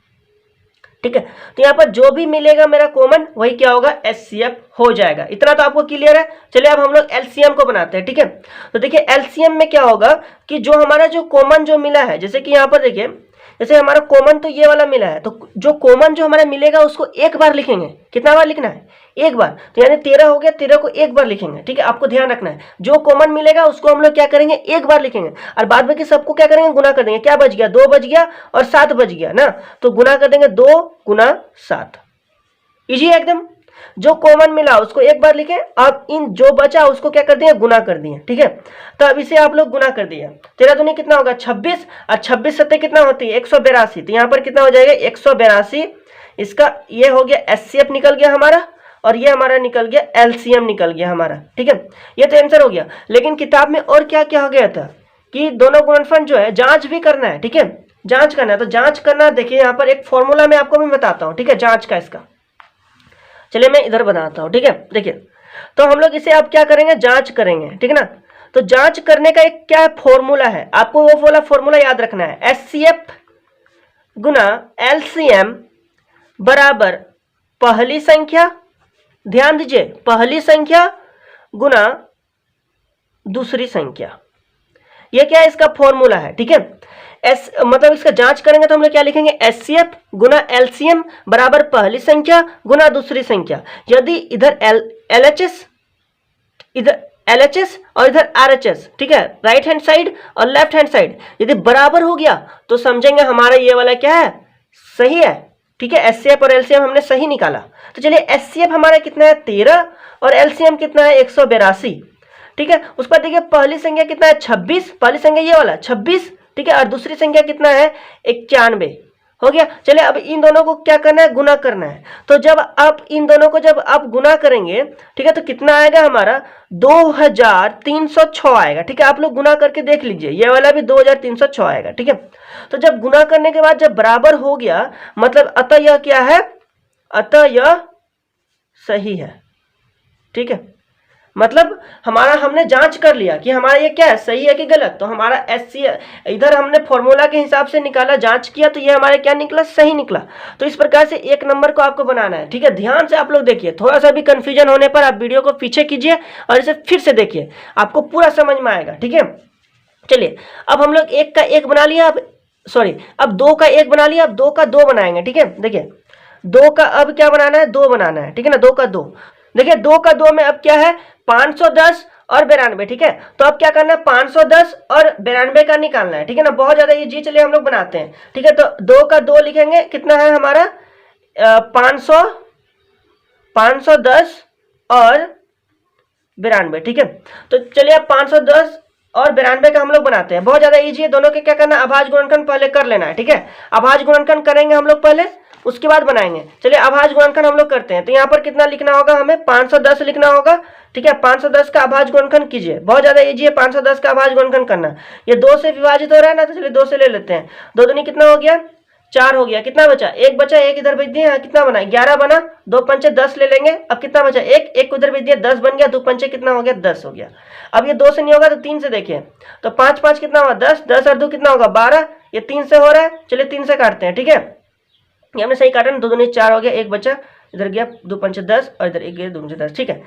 ठीक है, तो यहाँ पर जो भी मिलेगा मेरा कॉमन, वही क्या होगा, HCF हो जाएगा। इतना तो आपको क्लियर है। चलिए अब हम लोग LCM को बनाते हैं। ठीक है, तो देखिए LCM में क्या होगा कि जो हमारा जो कॉमन जो मिला है, जैसे कि यहाँ पर देखिए, जैसे हमारा कॉमन तो ये वाला मिला है, तो जो कॉमन जो हमारा मिलेगा उसको एक बार लिखेंगे। कितना बार लिखना है, एक बार। तो यानी 13 हो गया, 13 को एक बार लिखेंगे। ठीक है, आपको ध्यान रखना है, जो कॉमन मिलेगा उसको हम लोग क्या करेंगे, एक बार लिखेंगे और बाद में सबको क्या करेंगे, गुना कर देंगे। क्या बच गया, 2 बच गया और 7 बच गया ना, तो गुना कर देंगे, 2 गुना 7। इजी है एकदम। जो कॉमन मिला उसको एक बार लिखे, अब इन जो बचा उसको क्या कर दिए, गुना कर दिए। ठीक है, तो अब इसे आप लोग गुना कर दिए, 13 दूनी कितना होगा, 26 और 26 सत्ते कितना होती है, 182। तो यहाँ पर कितना हो जाएगा, 182। इसका ये हो गया HCF निकल गया हमारा, और ये हमारा निकल गया LCM निकल गया हमारा। ठीक है, ये तो आंसर हो गया। लेकिन किताब में और क्या क्या हो गया था कि दोनों गुणनफल जो है जांच भी करना है। ठीक है, जांच करना है, तो जांच करना, देखिए यहाँ पर एक फॉर्मूला मैं आपको भी बताता हूँ। ठीक है, जांच का इसका, चलिए मैं इधर बनाता हूँ। ठीक है, देखिए तो हम लोग इसे अब क्या करेंगे, जांच करेंगे। ठीक है ना, तो जांच करने का एक क्या फॉर्मूला है, आपको वो वाला फॉर्मूला याद रखना है, HCF गुना LCM बराबर पहली संख्या, ध्यान दीजिए, पहली संख्या गुना दूसरी संख्या। ये क्या है, इसका फॉर्मूला है। ठीक है, मतलब इसका जांच करेंगे तो हम लोग क्या लिखेंगे, HCF गुना LCM बराबर पहली संख्या गुना दूसरी संख्या। यदि इधर LHS, इधर LHS और इधर RHS, ठीक है, राइट हैंड साइड और लेफ्ट हैंड साइड यदि बराबर हो गया तो समझेंगे हमारा ये वाला क्या है, सही है। ठीक है, HCF और LCM हमने सही निकाला। तो चलिए HCF हमारा कितना है, 13 और LCM कितना है, 182। ठीक है, उस पर देखिए पहली संख्या कितना है, 26, पहली संख्या ये वाला 26। ठीक है, और दूसरी संख्या कितना है, 91। हो गया। चलिए अब इन दोनों को क्या करना है, गुना करना है। तो जब आप इन दोनों को जब आप गुना करेंगे, ठीक है, तो कितना आएगा हमारा 2306 आएगा। ठीक है, आप लोग गुना करके देख लीजिए, ये वाला भी 2306 आएगा। ठीक है, तो जब गुना करने के बाद जब बराबर हो गया, मतलब अतः यह क्या है, अतः यह सही है। ठीक है, मतलब हमारा हमने जांच कर लिया कि हमारा ये क्या है, सही है कि गलत। तो हमारा एससी इधर हमने फॉर्मूला के हिसाब से निकाला, जांच किया, तो ये हमारे क्या निकला, सही निकला। तो इस प्रकार से एक नंबर को आपको बनाना है। ठीक है, ध्यान से आप लोग देखिए, थोड़ा सा भी कंफ्यूजन होने पर आप वीडियो को पीछे कीजिए और इसे फिर से देखिए, आपको पूरा समझ में आएगा। ठीक है, चलिए अब हम लोग एक का एक बना लिया, अब दो का एक बना लिया, अब दो का दो बनाएंगे। ठीक है, देखिए दो का अब क्या बनाना है, दो बनाना है। ठीक है ना, दो का दो, देखिए दो का दो में अब क्या है, 510 और 92। ठीक है, तो अब क्या करना है, 510 और 92 का निकालना है। ठीक है ना, बहुत ज्यादा इजी, चलिए हम लोग बनाते हैं। ठीक है, तो दो का दो लिखेंगे, कितना है हमारा 510 और 92। ठीक है, तो चलिए अब 510 और 92 का हम लोग बनाते हैं, बहुत ज्यादा इजी है। दोनों के क्या करना है, अभाज्य गुणनखंड पहले कर लेना है। ठीक है, अभाज्य गुणनखंड करेंगे हम लोग पहले, उसके बाद बनाएंगे। चलिए अभाज्य गुणनखंड हम लोग करते हैं। तो यहाँ पर कितना लिखना होगा, हमें 510 लिखना होगा। ठीक है, 510 का अभाज्य गुणनखंड कीजिए, बहुत ज्यादा इजी है 510 का अभाज्य गुणनखंड करना। ये 2 से विभाजित हो रहा है ना, तो चलिए 2 से ले लेते हैं। 2 दूनी कितना हो गया, 4 हो गया। कितना बचा, एक बचा, एक इधर भेज दिए, कितना बना 11 बना, 2 पंचे 10 ले लेंगे। अब कितना बचा, एक उधर भेज दिया, 10 बन गया, 2 पंचे कितना हो गया, 10 हो गया। अब ये 2 से नहीं होगा तो 3 से देखिए, तो 5 5 कितना होगा, 10, 10 और 2 कितना होगा, 12। ये 3 से हो रहा है, चलिए 3 से काटते हैं। ठीक है, ये हमने सही काटा ना, 2 दूनी 4 हो गया, एक बचा, इधर गया 2 पंचे 10 और इधर एक गया 2 पंचे 10। ठीक है,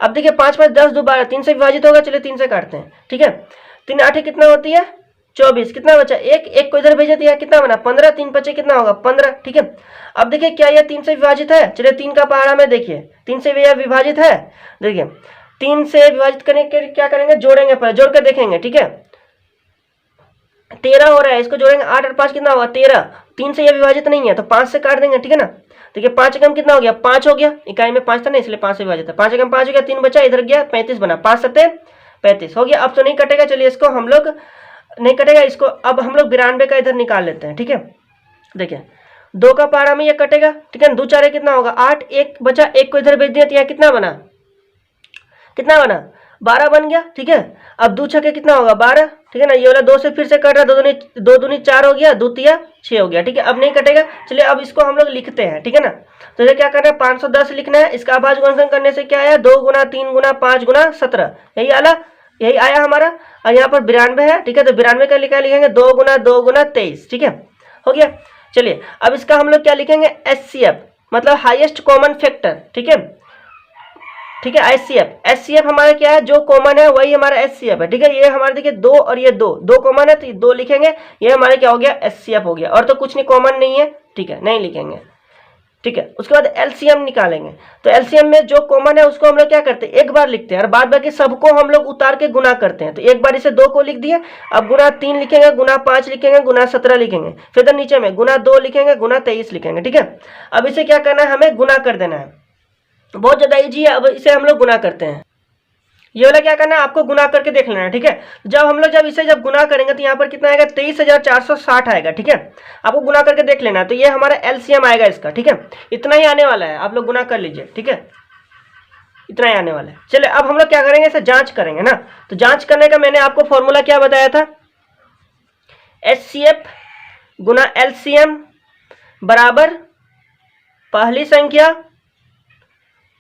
अब देखिए 5 5 10 2 12, 3 से विभाजित होगा, चलिए 3 से काटते हैं। ठीक है, 3 8 कितना होती है, 24। कितना बचा, एक को इधर भेज दिया, कितना बना 15, 3 बचे कितना होगा 15। ठीक है, अब देखिए क्या यह 3 से विभाजित है, चलिए 3 का पहाड़ा में देखिए, 3 से यह विभाजित है। देखिए 3 से विभाजित करने के क्या करेंगे, जोड़ेंगे, पहले जोड़ कर देखेंगे। ठीक है, 13 हो रहा है, इसको जोड़ेंगे, 8 और 5 कितना होगा 13। 3 से यह विभाजित नहीं है तो 5 से काट देंगे। ठीक है ना, देखिए 5 एकम कितना हो गया, 5 हो गया, इकाई में 5 था ना, इसलिए 5 से विभाजित है। 5 एकम 5 हो गया, 3 बचा, इधर गया 35 बना, 5 सत्ते 35 हो गया। अब तो नहीं कटेगा, चलिए इसको हम लोग नहीं कटेगा, इसको अब हम लोग 92 का इधर निकाल लेते हैं। ठीक है, देखिए 2 का पहाड़ा में ये कटेगा। ठीक है, 2 4 कितना होगा 8, एक बचा, एक को इधर भेज दिया, तो यह कितना बना, 12 बन गया। ठीक है, अब 2 छके कितना होगा 12। ठीक है ना, ये वाला 2 से फिर से कट रहा है, 2 दूनी 4 हो गया, 2 तिया 6 हो गया। ठीक है, अब नहीं कटेगा, चलिए अब इसको हम लोग लिखते हैं। ठीक है ना, तो ये क्या करना है, 510 लिखना है, इसका अभाज्य गुणनखंड करने से क्या आया, 2 गुना 3 गुना 5 गुना 17, यही आया हमारा। और यहाँ पर 92 है। ठीक है, तो 92 का लिखेंगे 2 गुना 2 गुना 23। ठीक है, हो गया। चलिए अब इसका हम लोग क्या लिखेंगे, HCF, मतलब हाईएस्ट कॉमन फैक्टर। ठीक है, ठीक है, HCF हमारा क्या है, जो कॉमन है वही हमारा HCF है। ठीक है, ये हमारे देखिए 2 और ये 2 कॉमन है, तो 2 लिखेंगे, ये हमारे क्या हो गया, HCF हो गया। और तो कुछ नहीं, कॉमन नहीं है। ठीक है, नहीं लिखेंगे। ठीक है, उसके बाद LCM निकालेंगे। तो LCM में जो कॉमन है उसको हम लोग क्या करते हैं, एक बार लिखते हैं और बाद बाकी सबको हम लोग उतार के गुना करते हैं। तो एक बार इसे 2 को लिख दिए, अब गुना 3 लिखेंगे, गुना 5 लिखेंगे, गुना 17 लिखेंगे, फिर इधर नीचे में गुना 2 लिखेंगे, गुना 23 लिखेंगे। ठीक है, अब इसे क्या करना है, हमें गुना कर देना है, बहुत ज्यादा इजी है। अब इसे हम लोग गुना करते हैं, ये वाला क्या करना है, आपको गुना करके देख लेना है। ठीक है, जब इसे गुना करेंगे तो यहाँ पर कितना आएगा, 23,460 आएगा। ठीक है, आपको गुना करके देख लेना है, तो ये हमारा LCM आएगा इसका। ठीक है, इतना ही आने वाला है, आप लोग गुना कर लीजिए। ठीक है, इतना ही आने वाला है। चलिए अब हम लोग क्या करेंगे, इसे जांच करेंगे ना। तो जांच करने का मैंने आपको फॉर्मूला क्या बताया था, HCF गुना LCM बराबर पहली संख्या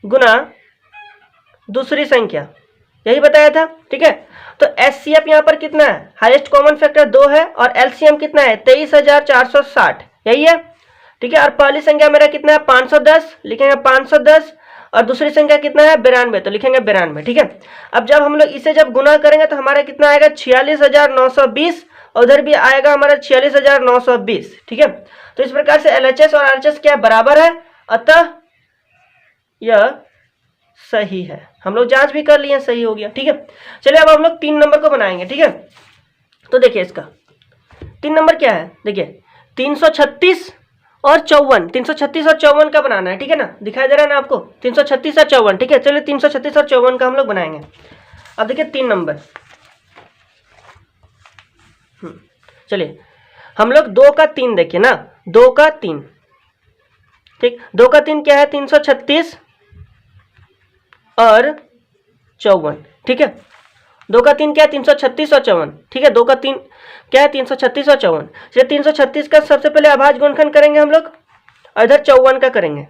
गुना दूसरी संख्या, यही बताया था। ठीक है, तो HCF यहाँ पर कितना है, हाईएस्ट कॉमन फैक्टर 2 है, और LCM कितना है 23,460, यही है। ठीक है, और पहली संख्या मेरा कितना है 510, लिखेंगे 510, और दूसरी संख्या कितना है 92, तो लिखेंगे 92। ठीक है, अब जब हम लोग इसे जब गुना करेंगे तो हमारा कितना आएगा 46,920, और उधर भी आएगा हमारा 46,920। ठीक है, तो इस प्रकार से LHS और RHS क्या बराबर है, अतः यह सही है। हम लोग जांच भी कर लिए, सही हो गया। ठीक है, चलिए अब हम लोग 3 नंबर को बनाएंगे। ठीक है, तो देखिए इसका 3 नंबर क्या है, देखिए 336 और 54, 336 और 54 का बनाना है। ठीक है ना, दिखाई दे रहा है ना आपको, 336 और 54। ठीक है, चलिए 336 और 54 का हम लोग बनाएंगे। अब देखिए 3 नंबर, चलिए हम लोग 2 का 3 देखिए ना, 2 का 3, ठीक, 2 का 3 क्या है 336 और 54, ठीक है, 2 का 3 क्या है 336 और 54, ठीक है, 2 का 3 क्या है 336 और 54। चलिए 336 का सबसे पहले अभाज्य गुणनखंड करेंगे हम लोग और इधर 54 का करेंगे,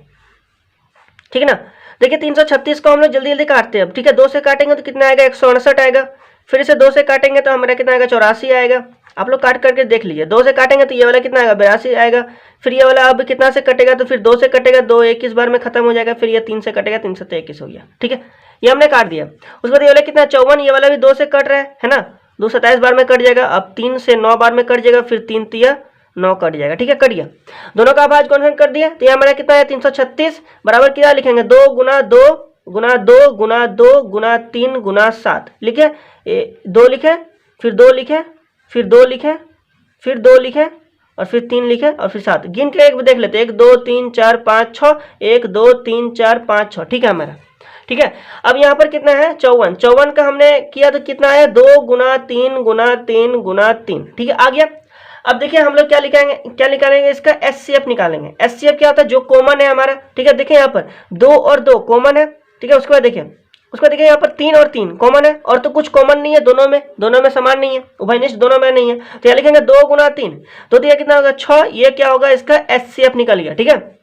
ठीक है ना। देखिए 336 को हम लोग जल्दी जल्दी काटते हैं अब, ठीक है, 2 से काटेंगे तो कितना आएगा 168 आएगा, फिर इसे 2 से काटेंगे तो हमारा कितना आएगा 84 आएगा। आप लोग काट करके देख लीजिए, 2 से काटेंगे तो ये वाला कितना आएगा 82 आएगा, फिर ये वाला अब कितना से कटेगा तो फिर 2 से कटेगा, 2 21 बार में खत्म हो जाएगा, फिर ये 3 से कटेगा, 3 से 21 हो गया, ठीक है, ये हमने काट दिया। उसके बाद ये वाला कितना 54, ये वाला भी 2 से कट रहा है ना, 2 27 बार में कट जाएगा, अब 3 से 9 बार में कट जाएगा, फिर 3 तिया 9 कट जाएगा, ठीक है, कट गया। दोनों का अभाज्य गुणनखंड कर दिया तो ये हमारा कितना है 336 बराबर क्या लिखेंगे 2 गुना 2 गुना 2 गुना 2 गुना 3 गुना 7 लिखे, 2 लिखे, फिर 2 लिखे, फिर 2 लिखे, फिर 2 लिखे और फिर 3 लिखे और फिर 7, गिन के एक देख लेते 1 2 3 4 5 6, 1 2 3 4 5 6, ठीक है हमारा, ठीक है। अब यहाँ पर कितना है 54 का हमने किया तो कितना है 2 गुना 3 गुना 3 गुना 3, ठीक है, आ गया। अब देखिए हम लोग क्या निकालेंगे इसका एचसीएफ निकालेंगे। एचसीएफ क्या होता है जो कॉमन है हमारा, ठीक है, देखिए यहाँ पर 2 और 2 कॉमन है, ठीक है, उसके बाद देखिए यहाँ पर 3 और 3 कॉमन है और तो कुछ कॉमन नहीं है दोनों में समान नहीं है, उभयनिष्ठ दोनों में नहीं है, तो यहाँ लिखेंगे 2 गुना 3 तो यह कितना होगा 6, ये क्या होगा इसका एचसीएफ निकल गया, ठीक है।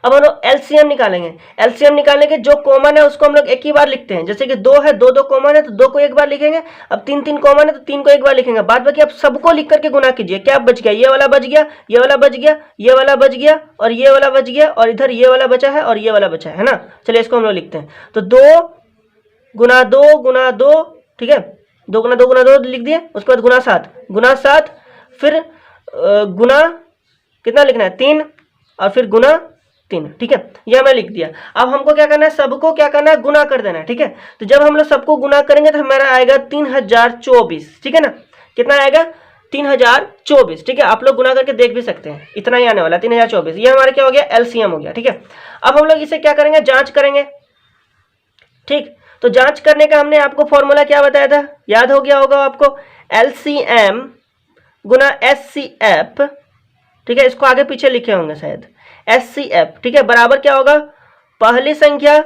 अब हम लोग एलसीएम निकालेंगे। एलसीएम निकालने के जो कॉमन है उसको हम लोग एक ही बार लिखते हैं, जैसे कि 2 है 2 2 कॉमन है तो 2 को एक बार लिखेंगे, अब 3 3 कॉमन है तो 3 को एक बार लिखेंगे, बाद बाकी आप सबको लिख करके गुना कीजिए, क्या बच गया ये वाला बच गया, ये वाला बच गया, ये वाला बच गया और ये वाला बच गया और इधर ये वाला बचा है और ये वाला बचा है ना। चलिए इसको हम लोग लिखते हैं, तो 2 गुना 2 गुना 2, ठीक है, 2 गुना 2 गुना 2 लिख दिए, उसके बाद गुना 7 फिर गुना कितना लिखना है 3 और फिर गुना 3, ठीक है, ये हमने लिख दिया। अब हमको क्या करना है सबको क्या करना है गुना कर देना है, ठीक है, तो जब हम लोग सबको गुना करेंगे तो हमारा आएगा 3024, ठीक है ना, कितना आएगा 3024, ठीक है, आप लोग गुना करके देख भी सकते हैं, इतना ही आने वाला 3024, ये हमारा क्या हो गया एलसीएम हो गया, ठीक है। अब हम लोग इसे क्या करेंगे जांच करेंगे, ठीक, तो जांच करने का हमने आपको फॉर्मूला क्या बताया था याद हो गया होगा आपको, एलसीएम गुना एचसीएफ, ठीक है, इसको आगे पीछे लिखे होंगे शायद, एचसीएफ, ठीक है, बराबर क्या होगा पहली संख्या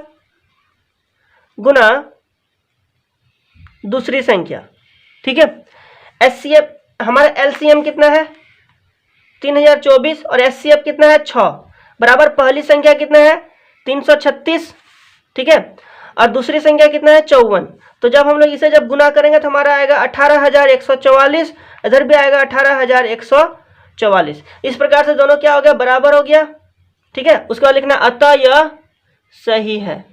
गुना दूसरी संख्या, ठीक है। एचसीएफ हमारा एलसीएम कितना है 3024 और एचसीएफ कितना है 6 बराबर पहली संख्या कितना है 336, ठीक है, और दूसरी संख्या कितना है 54, तो जब हम लोग इसे जब गुना करेंगे तो हमारा आएगा 18144, इधर भी आएगा 18144, इस प्रकार से दोनों क्या हो गया बराबर हो गया, ठीक है। उसके बाद लिखना अतः यह सही है,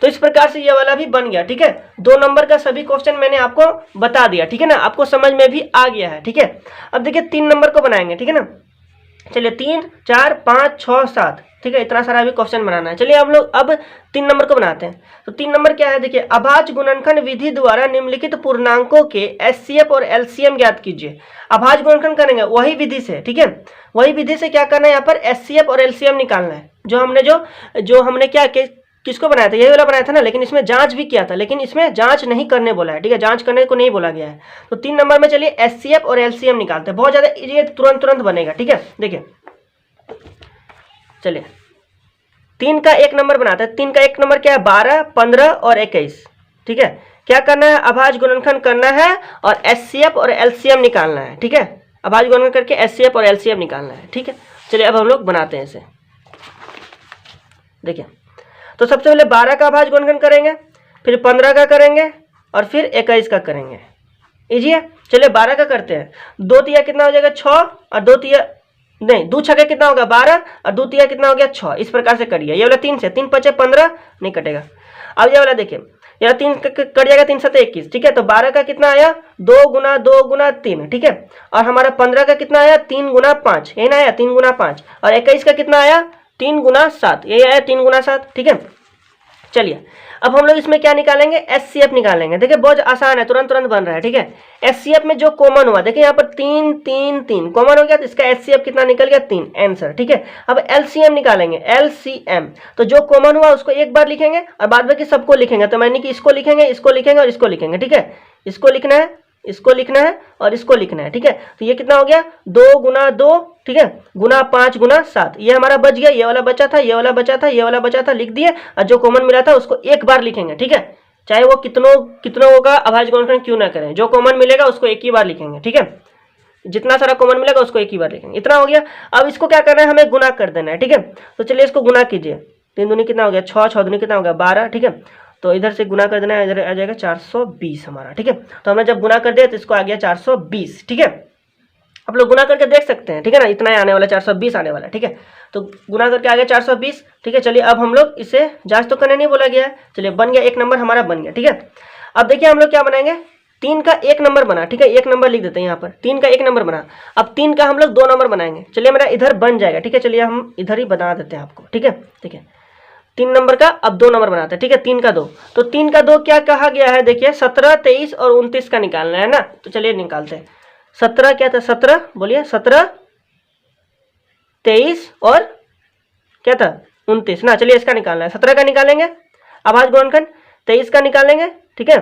तो इस प्रकार से ये वाला भी बन गया, ठीक है। 2 नंबर का सभी क्वेश्चन मैंने आपको बता दिया, ठीक है ना, आपको समझ में भी आ गया है, ठीक है। अब देखिए 3 नंबर को बनाएंगे, ठीक है ना, चलिए 3 4 5 6 7, ठीक है, इतना सारा अभी क्वेश्चन बनाना है। चलिए हम लोग अब 3 नंबर को बनाते हैं। तो 3 नंबर क्या है देखिए, अभाज्य गुणनखंड विधि द्वारा निम्नलिखित पूर्णांकों के एचसीएफ और एलसीएम ज्ञात कीजिए। अभाज्य गुणनखंड करेंगे वही विधि से, ठीक है, वही विधि से क्या करना है यहाँ पर एचसीएफ और एलसीएम निकालना है, जो हमने क्या किसको बनाया था, यही वाला बनाया था ना, लेकिन इसमें जांच भी किया था, लेकिन इसमें जांच नहीं करने बोला है, ठीक है, जांच करने को नहीं बोला गया है। तो 3 नंबर में चलिए एचसीएफ और एलसीएम निकालते हैं, बहुत ज्यादा ये तुरंत बनेगा, ठीक है। देखिए चलिए 3 का 1 नंबर बनाते हैं। 3 का 1 नंबर क्या है 12 15 और 21, ठीक है, क्या करना है अभाज्य गुणनखंड करना है और एचसीएफ और एलसीएम निकालना है, ठीक है, अभाज्य गुणनखंड करके एचसीएफ और एलसीएम निकालना है, ठीक है। चलिए अब हम लोग बनाते हैं इसे। देखिए तो सबसे पहले 12 का अभाज्य गुणनखंड करेंगे, फिर 15 का करेंगे और फिर 21 का करेंगे, इजी है। चलिए 12 का करते हैं, 2 तिया कितना हो जाएगा 6 और 2 तिया नहीं 2 छक्के कितना होगा 12 और 2 तिया कितना हो गया 6, इस प्रकार से करिए। ये वाला 3 से 3 5 15 नहीं कटेगा। अब ये वाला देखिए यहाँ 3 कट जाएगा, 3 7 21, ठीक है, तो 12 का कितना आया 2 गुना 2 गुना 3, ठीक है, और हमारा 15 का कितना आया 3 गुना 5, यही ना आया 3 गुना 5, और 21 का कितना आया 3 गुना 7, यही आया 3 गुना 7, ठीक है। चलिए अब हम लोग इसमें क्या निकालेंगे एचसीएफ निकालेंगे। देखिए बहुत आसान है, तुरंत बन रहा है, ठीक है। एचसीएफ में जो कॉमन हुआ देखिए यहाँ पर 3 3 3 कॉमन हो गया, तो इसका एचसीएफ कितना निकल गया 3, आंसर, ठीक है। अब एलसीएम निकालेंगे, एलसीएम तो जो कॉमन हुआ उसको एक बार लिखेंगे और बाद बाकी सबको लिखेंगे, तो मैंने कि इसको लिखेंगे और इसको लिखेंगे, ठीक है, इसको लिखना है इसको लिखना है और इसको लिखना है, ठीक है। तो ये कितना हो गया 2 गुना 2, ठीक है, गुना 5 गुना 7, ये हमारा बच गया, ये वाला बचा था, ये वाला बचा था, ये वाला बचा था, लिख दिए। और जो कॉमन मिला था उसको एक बार लिखेंगे, ठीक है, चाहे वो कितनों का अभाज्य गुणनखंड क्यों ना करें, जो कॉमन मिलेगा उसको एक ही बार लिखेंगे, ठीक है, जितना सारा कॉमन मिलेगा उसको एक ही बार लिखेंगे। इतना हो गया। अब इसको क्या करना है, हमें गुना कर देना है, ठीक है। तो चलिए इसको गुना कीजिए, 3 दूनी कितना हो गया 6, 6 दूनी कितना हो गया 12, ठीक है। तो इधर से गुना कर देना है, इधर आ जाएगा 420 हमारा, ठीक है। तो हमने जब गुना कर दिया तो इसको आ गया 420, ठीक है। आप लोग गुना करके देख सकते हैं, ठीक है ना, इतना ही आने वाला 420 आने वाला, ठीक है। तो गुना करके आ गया 420, ठीक है। चलिए अब हम लोग इसे जांच तो करने नहीं बोला गया है, चलिए बन गया, 1 नंबर हमारा बन गया, ठीक है। अब देखिए हम लोग क्या बनाएंगे, 3 का 1 नंबर बना, ठीक है, 1 नंबर लिख देते हैं यहाँ पर, 3 का 1 नंबर बना। अब 3 का हम लोग 2 नंबर बनाएंगे, चलिए मेरा इधर बन जाएगा, ठीक है। चलिए हम इधर ही बना देते हैं आपको, ठीक है, ठीक है। 3 नंबर का अब 2 नंबर बनाते हैं, ठीक है, 3 का 2। तो 3 का 2 क्या कहा गया है, देखिए 17, 23 और 29 का निकालना है ना। तो चलिए निकालते हैं। 17 क्या था, 17 बोलिए, 17, 23 और क्या था 29 ना। चलिए इसका निकालना है, 17 का निकालेंगे अभाज्य गुणनखंड, 23 का निकालेंगे, ठीक है,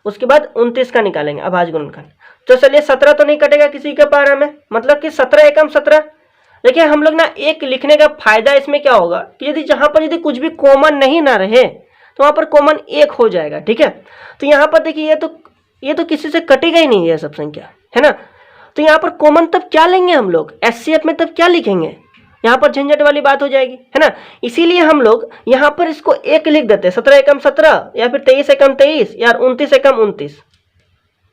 उसके बाद 29 का निकालेंगे अभाज्य गुणनखंड। तो चलिए 17 तो नहीं कटेगा किसी के पार में, मतलब कि 17 एकम 17। देखिए हम लोग ना एक लिखने का फायदा इसमें क्या होगा कि यदि जहां पर यदि कुछ भी कॉमन नहीं ना रहे तो वहां पर कॉमन 1 हो जाएगा, ठीक है। तो यहाँ पर देखिए ये तो किसी से कटेगा ही नहीं, ये सब संख्या है ना। तो यहाँ पर कॉमन तब क्या लेंगे हम लोग, एचसीएफ में तब क्या लिखेंगे, यहाँ पर झंझट वाली बात हो जाएगी, है ना। इसीलिए हम लोग यहाँ पर इसको 1 लिख देते हैं, 17 एकम 17 या फिर 23 एकम 23 या 29 एकम 29।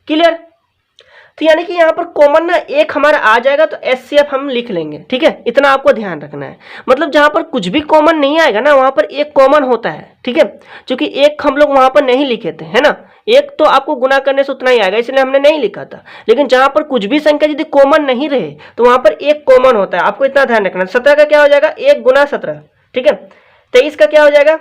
क्लियर। तो यानी कि यहाँ पर कॉमन ना 1 हमारा आ जाएगा तो एचसीएफ हम लिख लेंगे, ठीक है। इतना आपको ध्यान रखना है, मतलब जहां पर कुछ भी कॉमन नहीं आएगा ना वहां पर 1 कॉमन होता है, ठीक है। क्योंकि 1 हम लोग वहां पर नहीं लिखे थे, है ना, 1 तो आपको गुना करने से उतना ही आएगा, इसलिए हमने नहीं लिखा था। लेकिन जहां पर कुछ भी संख्या यदि कॉमन नहीं रहे तो वहां पर 1 कॉमन होता है, आपको इतना ध्यान रखना। 17 का क्या हो जाएगा 1 गुना 17, ठीक है। 23 का क्या हो जाएगा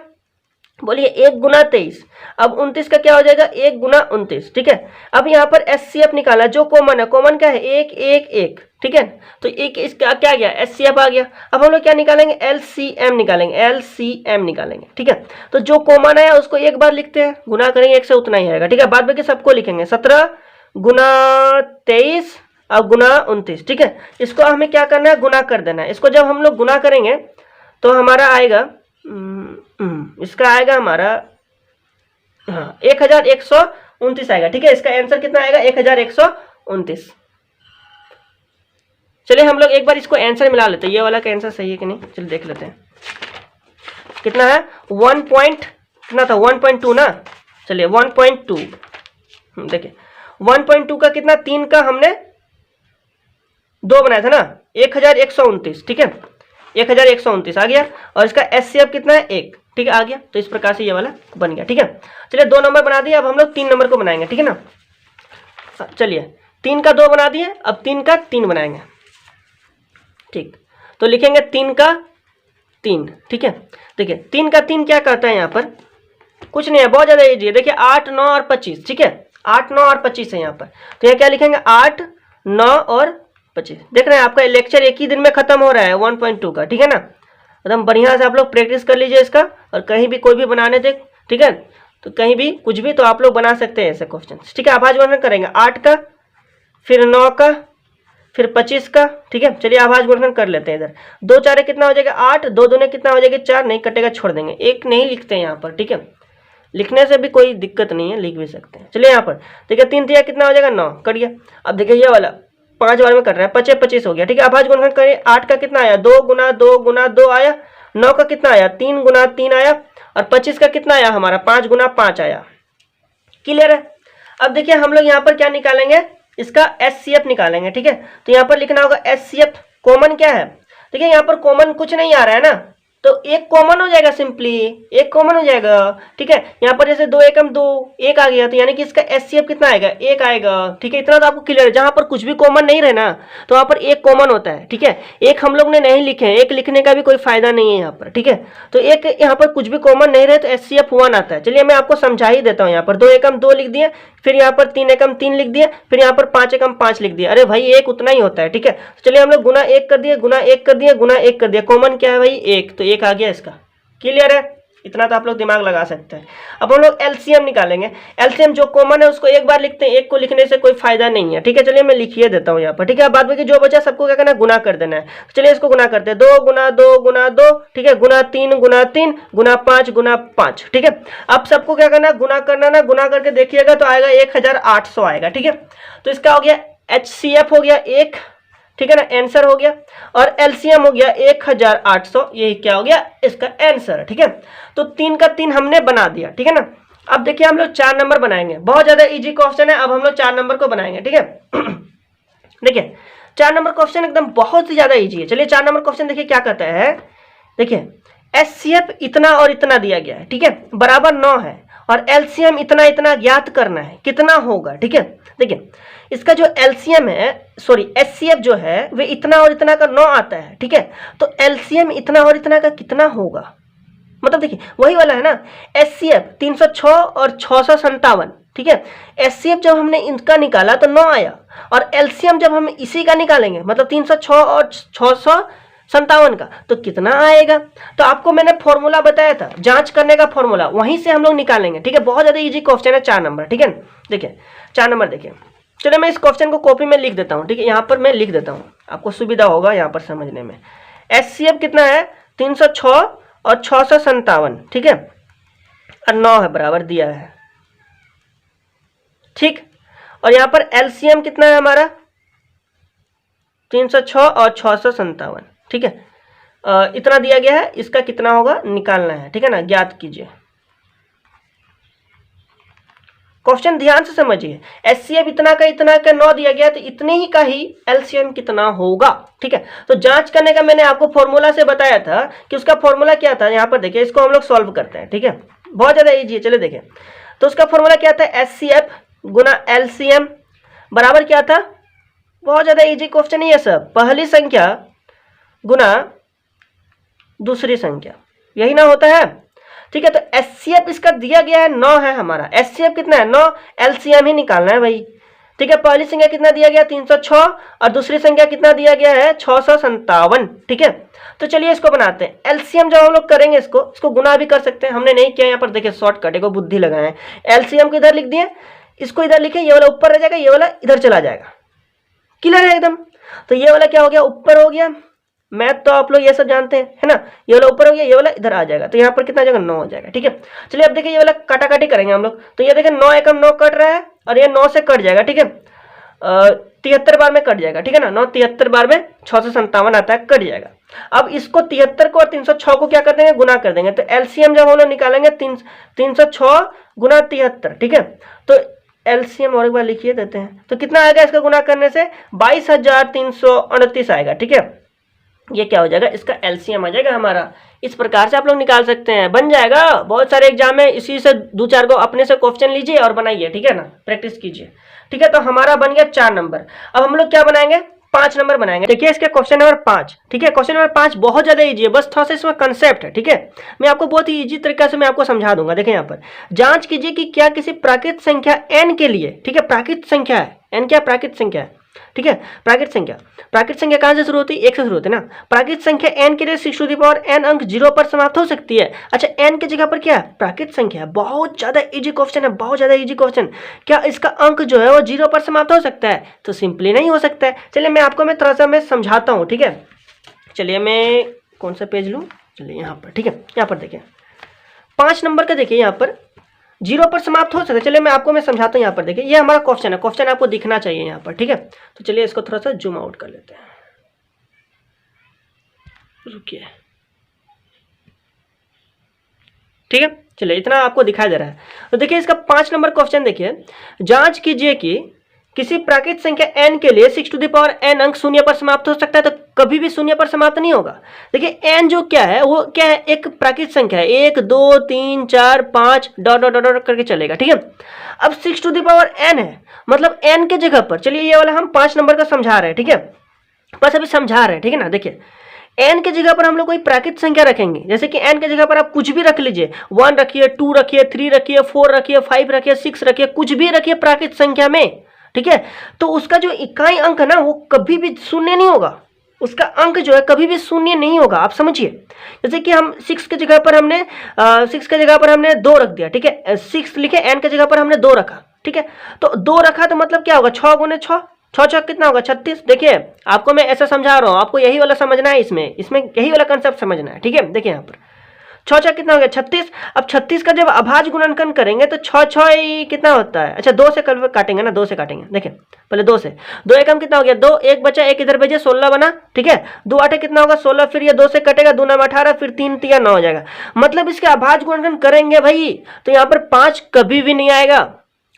बोलिए 1 गुना 23। अब 29 का क्या हो जाएगा 1 गुना 29, ठीक है। अब यहाँ पर एचसीएफ निकाला, जो कॉमन है, कॉमन क्या है 1 1 1, ठीक है। तो एक इसका क्या गया एचसीएफ आ गया। अब हम लोग क्या निकालेंगे एलसीएम निकालेंगे, एलसीएम निकालेंगे, ठीक है। तो जो कॉमन आया उसको एक बार लिखते हैं, गुना करेंगे 1 से उतना ही आएगा, ठीक है। बाद बाकी सबको लिखेंगे 17 गुना 23 और गुना 29, ठीक है। इसको हमें क्या करना है गुना कर देना है। इसको जब हम लोग गुना करेंगे तो हमारा आएगा इसका आएगा हमारा 1129 आएगा, ठीक है। इसका आंसर कितना आएगा 1129। चलिए हम लोग एक बार इसको आंसर मिला लेते हैं, ये वाला का आंसर सही है कि नहीं, चलिए देख लेते हैं कितना है 1 पॉइंट कितना था 1.2 ना। चलिए 1.2 देखिए 1.2 का कितना 3 का हमने 2 बनाया था ना 1129, ठीक है, 1129 आ गया। और इसका एचसीएफ कितना है 1, ठीक है, आ गया। तो इस प्रकार से ये वाला बन गया, ठीक है। चलिए 2 नंबर बना दिए, अब हम लोग 3 नंबर को बनाएंगे, ठीक है ना। चलिए 3 का 2 बना दिए, अब 3 का 3 बनाएंगे, ठीक। तो लिखेंगे 3 का 3, ठीक है। देखिए 3 का 3 क्या करता है, यहाँ पर कुछ नहीं है, बहुत ज्यादा इजी है। देखिए 8 9 और 25, ठीक है, 8 9 और 25 है यहाँ पर। तो यहाँ क्या लिखेंगे 8 9 और 25। देख रहे हैं आपका लेक्चर एक ही दिन में खत्म हो रहा है 1.2 का, ठीक है ना। एकदम बढ़िया से आप लोग प्रैक्टिस कर लीजिए इसका, और कहीं भी कोई भी बनाने दे, ठीक है, तो कहीं भी कुछ भी तो आप लोग बना सकते हैं ऐसे क्वेश्चन, ठीक है। अभाज्य गुणनखंड करेंगे 8 का, फिर 9 का, फिर 25 का, ठीक है। चलिए अभाज्य गुणनखंड कर लेते हैं। इधर 2 4 कितना हो जाएगा 8, 2 दूने कितना हो जाएगा 4, नहीं कटेगा छोड़ देंगे, 1 नहीं लिखते हैं यहाँ पर, ठीक है। लिखने से भी कोई दिक्कत नहीं है, लिख भी सकते हैं। चलिए यहाँ पर देखिए 3 3 कितना हो जाएगा 9, कट गया। अब देखिए ये वाला 5 बार में कट रहा है, 25 25 हो गया, ठीक है। अभाज्य गुणनखंड करें 8 का कितना आया 2 गुना 2 गुना 2 आया, 9 का कितना आया 3 गुना 3 आया, और 25 का कितना आया हमारा 5 गुना 5 आया। क्लियर है। अब देखिए हम लोग यहाँ पर क्या निकालेंगे इसका एचसीएफ निकालेंगे, ठीक है। तो यहाँ पर लिखना होगा एचसीएफ कॉमन क्या है। देखिए यहाँ पर कॉमन कुछ नहीं आ रहा है ना, तो 1 कॉमन हो जाएगा, सिंपली 1 कॉमन हो जाएगा, ठीक है। यहाँ पर जैसे 2 एकम 2 1 आ गया, तो यानी कि इसका एचसीएफ कितना आएगा 1 आएगा, ठीक है। इतना तो आपको क्लियर है। जहां पर कुछ भी कॉमन नहीं रहे ना तो वहां पर 1 कॉमन होता है, ठीक है। 1 हम लोग ने नहीं लिखे हैं, 1 लिखने का भी कोई फायदा नहीं है यहाँ पर, ठीक है। तो 1 यहाँ पर कुछ भी कॉमन नहीं रहे तो एचसीएफ 1 आता है। चलिए मैं आपको समझा ही देता हूँ। यहाँ पर 2 एकम 2 लिख दिए, फिर यहाँ पर 3 एकम 3 लिख दिए, फिर यहाँ पर 5 एकम 5 लिख दिया। अरे भाई 1 उतना ही होता है, ठीक है। तो चलिए हम लोग गुना 1 कर दिए, गुना 1 कर दिए, गुना 1 कर दिया, कॉमन क्या है भाई 1, तो 1 आ गया इसका। क्लियर है। इतना तो आप लोग दिमाग लगा सकते हैं। अब हम लोग एलसीएम निकालेंगे। एलसीएम जो कॉमन है उसको एक बार लिखते हैं, एक को लिखने से कोई फायदा नहीं है, ठीक है। चलिए मैं लिखिए देता हूँ यहाँ पर, ठीक है। अब बाद में जो बचा सबको क्या करना है, गुना कर देना है। चलिए इसको गुना करते हैं, 2 गुना 2 गुना 2, ठीक है, गुना 3 गुना 3 गुना 5 गुना 5, ठीक है। अब सबको क्या करना है, गुना करना ना, गुना करके देखिएगा तो आएगा 1800 आएगा, ठीक है। तो इसका हो गया HCF हो गया 1, ठीक है ना, आंसर हो गया। और एलसीएम हो गया 1800, यही क्या हो गया इसका आंसर, ठीक है। तो 3 का 3 हमने बना दिया, ठीक है ना। अब देखिए हम लोग 4 नंबर बनाएंगे, बहुत ज्यादा इजी क्वेश्चन है। अब हम लोग 4 नंबर को बनाएंगे, ठीक है। देखिए 4 नंबर क्वेश्चन एकदम बहुत ही ज्यादा इजी है। चलिए 4 नंबर क्वेश्चन देखिए क्या कहता है, देखिए HCF इतना और इतना दिया गया है, ठीक है, बराबर 9 है, और एलसीएम इतना इतना ज्ञात करना है, कितना होगा, ठीक है। देखिए इसका जो एलसीएम है, सॉरी HCF जो है वे इतना और इतना का 9 आता है, ठीक है। तो एलसीएम इतना और इतना का कितना होगा, मतलब देखिए वही वाला है ना, HCF 306 और 657, ठीक है। HCF जब हमने इनका निकाला तो 9 आया, और एलसीएम जब हम इसी का निकालेंगे मतलब 306 और 657 का तो कितना आएगा। तो आपको मैंने फॉर्मूला बताया था, जांच करने का फॉर्मूला, वहीं से हम लोग निकालेंगे, ठीक है। बहुत ज्यादा इजी क्वेश्चन है 4 नंबर, ठीक है। देखिए 4 नंबर देखिए, चलो मैं इस क्वेश्चन को कॉपी में लिख देता हूँ, ठीक है। यहाँ पर मैं लिख देता हूँ, आपको सुविधा होगा यहाँ पर समझने में। HCF कितना है, 306 और 657, ठीक है, और 9 है बराबर दिया है, ठीक। और यहाँ पर LCM कितना है हमारा, 306 और 657, ठीक है। इतना दिया गया है, इसका कितना होगा निकालना है, ठीक है ना, ज्ञात कीजिए। क्वेश्चन ध्यान से समझिए, HCF इतना का 9 दिया गया, तो इतने ही का ही LCM कितना होगा, ठीक है। तो जांच करने का मैंने आपको फॉर्मूला से बताया था कि उसका फॉर्मूला क्या था। यहाँ पर देखिए इसको हम लोग सॉल्व करते हैं, ठीक है, बहुत ज्यादा इजी है। चलिए देखिए, तो उसका फॉर्मूला क्या था, HCF गुना LCM बराबर क्या था, बहुत ज्यादा इजी क्वेश्चन ही है सब, पहली संख्या गुना दूसरी संख्या, यही ना होता है, ठीक है। तो HCF इसका दिया गया है 9 है हमारा, HCF कितना है 9, LCM ही निकालना है भाई, ठीक है। पहली संख्या कितना दिया गया 306 और दूसरी संख्या कितना दिया गया है 657, ठीक है। तो चलिए इसको बनाते हैं। LCM जब हम लोग करेंगे इसको गुना भी कर सकते हैं, हमने नहीं किया यहाँ पर, देखिए शॉर्टकट को बुद्धि लगाए, LCM को इधर लिख दिए, इसको इधर लिखे, ये वाला ऊपर रह जाएगा, ये वाला इधर चला जाएगा, क्लियर है एकदम। तो ये वाला क्या हो गया, ऊपर हो गया, मैथ तो आप लोग ये सब जानते हैं, है ना। ये वाला ऊपर हो गया, ये वाला इधर आ जाएगा, तो यहाँ पर कितना आ जाएगा 9 हो जाएगा, ठीक है। चलिए अब देखिए ये वाला काटाकाटी करेंगे हम लोग, तो ये देखिए 9 एकम 9 कट रहा है, और ये 9 से कट जाएगा, ठीक है। 73 बार में कट जाएगा, ठीक है ना, 9 73 बार में 657 आता है, कट जाएगा। अब इसको 73 को और 306 को क्या कर देंगे, गुना कर देंगे। तो एलसीएम जब हम लोग निकालेंगे 306 गुना 73, ठीक है। तो एलसीएम और एक बार लिखिए देते हैं, तो कितना आएगा इसका गुना करने से, 22,338 आएगा, ठीक है। ये क्या हो जाएगा, इसका एलसीएम आ जाएगा हमारा। इस प्रकार से आप लोग निकाल सकते हैं, बन जाएगा। बहुत सारे एग्जाम में इसी से 2-4 को अपने से क्वेश्चन लीजिए और बनाइए, ठीक है ना, प्रैक्टिस कीजिए, ठीक है। तो हमारा बन गया 4 नंबर। अब हम लोग क्या बनाएंगे, 5 नंबर बनाएंगे। देखिए इसके क्वेश्चन नंबर 5, ठीक है। क्वेश्चन नंबर 5 बहुत ज्यादा इजी है, बस थोड़ा सा इसमें कंसेप्ट है, ठीक है। मैं आपको बहुत ही इजी तरीके से मैं आपको समझा दूंगा। देखिए यहाँ पर जांच कीजिए कि क्या किसी प्राकृत संख्या n के लिए, ठीक है, प्राकृत संख्या है, n क्या प्राकृत संख्या है, ठीक है। प्राकृत संख्या कहां से शुरू होती है, 1 से शुरू होती है ना। प्राकृत संख्या n के लिए 6n अंक 0 पर समाप्त हो सकती है। अच्छा n की जगह पर क्या है, प्राकृत संख्या है। बहुत ज्यादा इजी क्वेश्चन है, बहुत ज्यादा इजी क्वेश्चन। क्या इसका अंक जो है वो 0 पर समाप्त हो सकता है, तो सिंपली नहीं हो सकता है। चलिए मैं आपको मैं थोड़ा सा मैं समझाता हूँ, ठीक है। चलिए मैं कौन सा पेज लूँ, चलिए यहाँ पर, ठीक है। यहाँ पर देखिए 5 नंबर का देखिए, यहाँ पर 0 पर समाप्त हो सकता है। चलिए मैं आपको मैं समझाता हूँ। यहाँ पर देखिए ये हमारा क्वेश्चन है, क्वेश्चन आपको दिखना चाहिए यहाँ पर, ठीक है। तो चलिए इसको थोड़ा सा जूम आउट कर लेते हैं, रुकिए, ठीक है। चलिए इतना आपको दिखाई दे रहा है। तो देखिए इसका 5 नंबर क्वेश्चन देखिए, जांच कीजिए कि किसी प्राकृत संख्या n के लिए 6n अंक 0 पर समाप्त हो सकता है। तो कभी भी 0 पर समाप्त नहीं होगा। देखिए n जो क्या है वो क्या है, एक प्राकृत संख्या है, 1 2 3 4 5 डॉट डॉट डॉट करके चलेगा, ठीक है। अब 6n है, मतलब n के जगह पर, चलिए ये वाला हम 5 नंबर का समझा रहे हैं, ठीक है, बस अभी समझा रहे हैं, ठीक है ना। देखिए n के जगह पर हम लोग कोई प्राकृत संख्या रखेंगे, जैसे कि n के जगह पर आप कुछ भी रख लीजिए, 1 रखिए, 2 रखिए, 3 रखिए, 4 रखिए, 5 रखिए, 6 रखिए, कुछ भी रखिए प्राकृत संख्या में, ठीक है। तो उसका जो इकाई अंक है ना वो कभी भी 0 नहीं होगा, उसका अंक जो है कभी भी शून्य नहीं होगा। आप समझिए, जैसे कि हम 6 की जगह पर हमने 6 की जगह पर हमने 2 रख दिया, ठीक है, 6 लिखे, n की जगह पर हमने 2 रखा, ठीक है, तो 2 रखा तो मतलब क्या होगा, 6 गुने 6, 6 कितना होगा 36। देखिए आपको मैं ऐसा समझा रहा हूँ, आपको यही वाला समझना है, इसमें यही वाला कंसेप्ट समझना है, ठीक है। देखिए यहाँ पर 6 कितना हो गया 36। अब 36 का जब अभाज्य गुणनखंड करेंगे तो 6 कितना होता है, अच्छा 2 से काटेंगे ना, 2 से काटेंगे, देखिए पहले 2 से, 2 एकम कितना हो गया 2, 1 बचा, 1 इधर भेजे, 16 बना, ठीक है, 2 8 कितना होगा 16, फिर ये 2 से कटेगा, 2 9 18, फिर 3 3 9 हो जाएगा। मतलब इसके अभाज्य गुणनखंड करेंगे भाई तो यहाँ पर 5 कभी भी नहीं आएगा,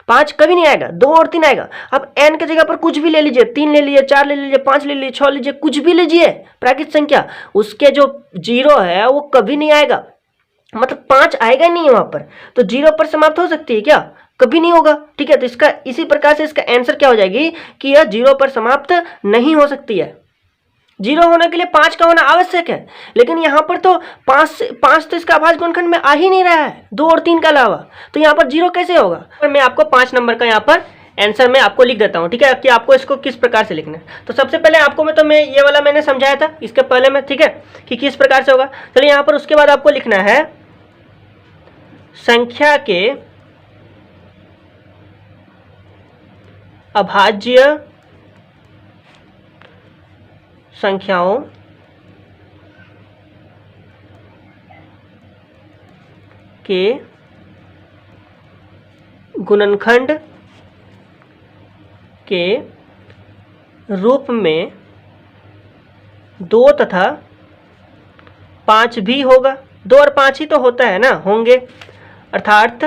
5 कभी नहीं आएगा, 2 और 3 आएगा। अब n की जगह पर कुछ भी ले लीजिए, 3 ले लीजिए, 4 ले लीजिए, 5 ले लीजिए, 6 लीजिए, कुछ भी लीजिए प्राकृत संख्या, उसके जो 0 है वो कभी नहीं आएगा, मतलब 5 आएगा नहीं है वहां पर, तो 0 पर समाप्त हो सकती है क्या, कभी नहीं होगा, ठीक है। तो इसका इसी प्रकार से इसका आंसर क्या हो जाएगी कि यह 0 पर समाप्त नहीं हो सकती है। 0 होने के लिए 5 का होना आवश्यक है, लेकिन यहाँ पर तो 5 तो इसका अभाज्य गुणनखंड में आ ही नहीं रहा है, 2 और 3 के अलावा, तो यहाँ पर 0 कैसे होगा। और मैं आपको 5 नंबर का यहाँ पर आंसर मैं आपको लिख देता हूँ, ठीक है, कि आपको इसको किस प्रकार से लिखना है। तो सबसे पहले आपको मैं ये वाला मैंने समझाया था इसके पहले में, ठीक है, कि किस प्रकार से होगा। चलिए यहाँ पर उसके बाद आपको लिखना है संख्या के अभाज्य संख्याओं के गुणनखंड के रूप में 2 तथा 5 भी होगा। 2 और 5 ही तो होता है ना, होंगे, अर्थात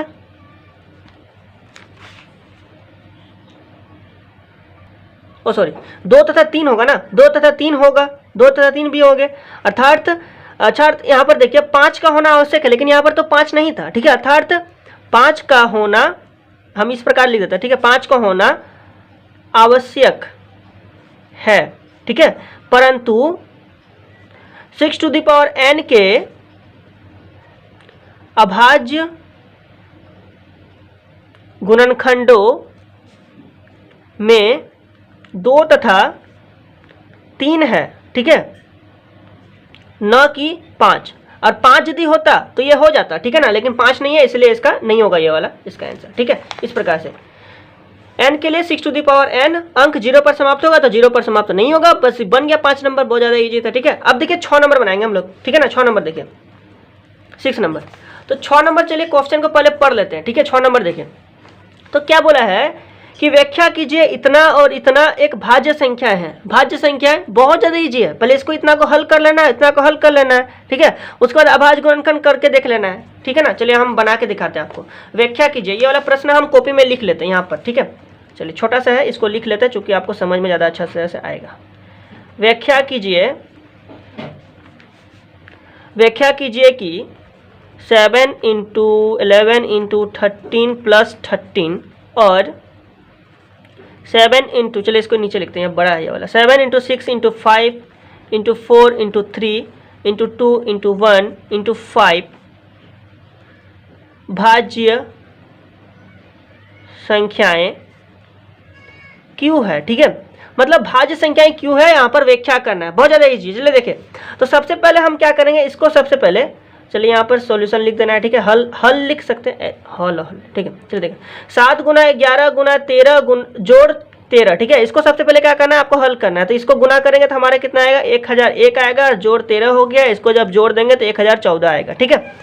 2 तथा 3 होगा ना, 2 तथा 3 होगा, 2 तथा 3 भी होंगे, अर्थात अच्छा यहाँ पर देखिए 5 का होना आवश्यक है, लेकिन यहाँ पर तो 5 नहीं था, ठीक है, अर्थात 5 का होना हम इस प्रकार लिख देते हैं, ठीक है, 5 का होना आवश्यक है, ठीक है, परंतु 6 टू द पावर n के अभाज्य गुणनखंडों में 2 तथा 3 है, ठीक है, न कि 5। और 5 यदि होता तो ये हो जाता, ठीक है ना, लेकिन 5 नहीं है इसलिए इसका नहीं होगा ये वाला इसका आंसर, ठीक है। इस प्रकार से n के लिए 6 टू द पावर n अंक 0 पर समाप्त होगा तो 0 पर समाप्त नहीं होगा, बस बन गया 5 नंबर, बहुत ज़्यादा इजी था, ठीक है। अब देखिए 6 नंबर बनाएंगे हम लोग, ठीक है ना, 6 नंबर देखिए, 6 नंबर, तो 6 नंबर चलिए क्वेश्चन को पहले पढ़ लेते हैं, ठीक है। 6 नंबर देखिए तो क्या बोला है कि व्याख्या कीजिए इतना और इतना एक भाज्य संख्या है। भाज्य संख्या है, बहुत ज़्यादा इजी है, पहले इसको इतना को हल कर लेना है, इतना को हल कर लेना है, ठीक है, उसके बाद अभाज्य गुणनखंड करके देख लेना है, ठीक है ना। चलिए हम बना के दिखाते हैं आपको। व्याख्या कीजिए, ये वाला प्रश्न हम कॉपी में लिख लेते हैं यहाँ पर, ठीक है, चलिए छोटा सा है, इसको लिख लेते हैं चूंकि आपको समझ में ज़्यादा अच्छा से आएगा। व्याख्या कीजिए कि 7 × 11 × 13 + 13 और 7 × चलिए इसको नीचे लिखते हैं, बड़ा है ये वाला, 7 × 6 × 5 × 4 × 3 × 2 × 1 × 5 भाज्य संख्याएं क्यों है, ठीक है, मतलब भाज्य संख्याएं क्यों है, यहाँ पर व्याख्या करना है, बहुत ज़्यादा इजी। चलिए देखिए, तो सबसे पहले हम क्या करेंगे, इसको सबसे पहले चलिए यहाँ पर सॉल्यूशन लिख देना है, ठीक है, हल लिख सकते हैं, हल, ठीक है। चलिए देखिए 7 × 11 × 13 जोड़ 13, ठीक है, इसको सबसे पहले क्या करना है, आपको हल करना है, तो इसको गुना करेंगे तो हमारे कितना आएगा 1001 आएगा, जोड़ 13 हो गया, इसको जब जोड़ देंगे तो 1014 आएगा, ठीक है।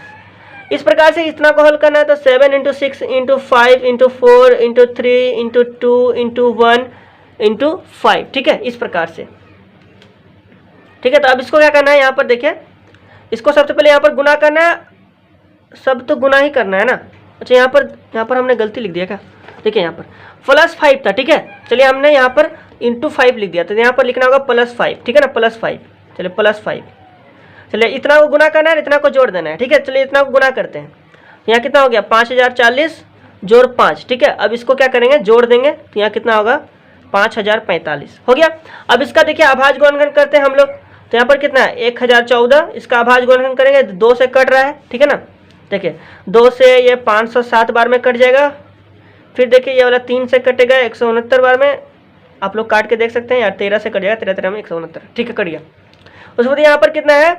इस प्रकार से इतना को हल करना है, तो 7 × 6 × 5 × 4 × 3 × 2 × 1 × 5, ठीक है, इस प्रकार से, ठीक है। तो अब इसको क्या करना है, यहाँ पर देखिए, इसको सबसे पहले यहाँ पर गुना करना है, सब तो गुना ही करना है ना। अच्छा यहाँ पर हमने गलती लिख दिया क्या, देखिए यहाँ पर +5 था, ठीक है, चलिए हमने यहाँ पर × 5 लिख दिया, तो यहाँ पर लिखना होगा +5, ठीक है ना, +5, चलिए +5, चलिए इतना को गुना करना है, इतना को जोड़ देना है, ठीक है, चलिए इतना को गुना करते हैं, यहाँ कितना हो गया 5040 जोड़ 5, ठीक है। अब इसको क्या करेंगे, जोड़ देंगे, तो यहाँ कितना होगा 5045 हो गया। अब इसका देखिए अभाज्य गुणनखंड करते हैं हम लोग, तो यहाँ पर कितना है 1014, इसका अभाज्य गुणनखंड करेंगे 2 से कट रहा है, ठीक है ना, देखिए 2 से ये 507 बार में कट जाएगा, फिर देखिए ये वाला 3 से कटेगा 169 बार में, आप लोग काट के देख सकते हैं यार, 13 से कट जाएगा, 13 13 में 169, ठीक है कट गया। उसके बाद यहाँ पर कितना है,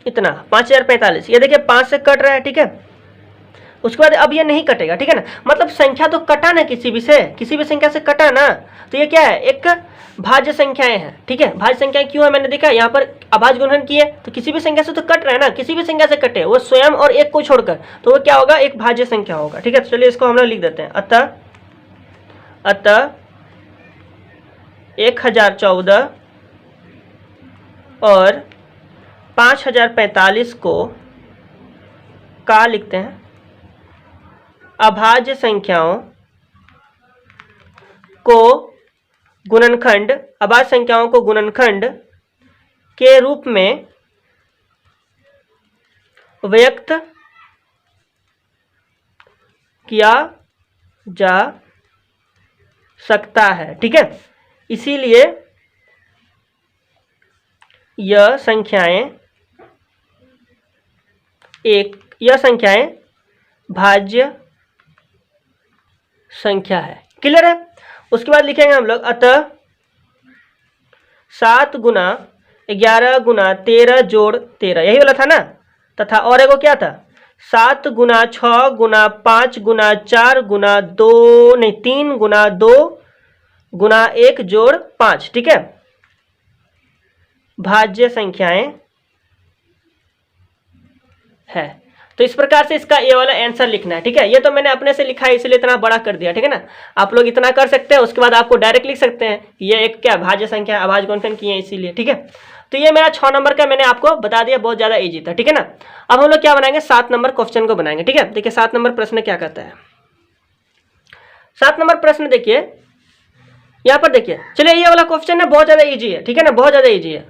इतना 5045, ये देखिए 5 से कट रहा है, ठीक है। उसके बाद अब ये नहीं कटेगा, ठीक है ना, मतलब संख्या तो कटा ना, किसी भी संख्या से कटा ना, तो ये क्या है, एक भाज्य संख्याएं हैं, ठीक है। भाज्य संख्याएं क्यों है, मैंने देखा यहाँ पर अभाज्य गुणन किए तो किसी भी संख्या से तो कट रहा है ना, किसी भी संख्या से कटे वो स्वयं और एक को छोड़कर, तो वो क्या होगा, एक भाज्य संख्या होगा, ठीक है। तो चलिए इसको हम लोग लिख देते हैं, अतः 1014 और 5045 को का लिखते हैं अभाज्य संख्याओं को गुणनखंड, अभाज्य संख्याओं को गुणनखंड के रूप में व्यक्त किया जा सकता है, ठीक है। इसीलिए यह संख्याएं भाज्य संख्या है, क्लियर है। उसके बाद लिखेंगे हम लोग, अतः 7 गुना 11 गुना 13 जोड़ 13, यही वाला था ना, तथा और एगो क्या था, 7 गुना 6 गुना 5 गुना 4 गुना 2 नहीं 3 गुना 2 गुना 1 जोड़ 5, ठीक है, भाज्य संख्याएं है। तो इस प्रकार से इसका ये वाला आंसर लिखना है, ठीक है। ये तो मैंने अपने से लिखा है इसलिए इतना बड़ा कर दिया, ठीक है ना। आप लोग इतना कर सकते हैं, उसके बाद आपको डायरेक्ट लिख सकते हैं ये एक क्या भाज्य संख्या, अभाज्य गुणनखंड की है इसीलिए, ठीक है। तो ये मेरा 6 नंबर का मैंने आपको बता दिया, बहुत ज्यादा इजी था, ठीक है ना। अब हम लोग क्या बनाएंगे, 7 नंबर क्वेश्चन को बनाएंगे, ठीक है। देखिए 7 नंबर प्रश्न क्या कहता है, 7 नंबर प्रश्न देखिए यहाँ पर, देखिए चलिए ये वाला क्वेश्चन है बहुत ज्यादा इजी है, ठीक है ना, बहुत ज्यादा इजी है।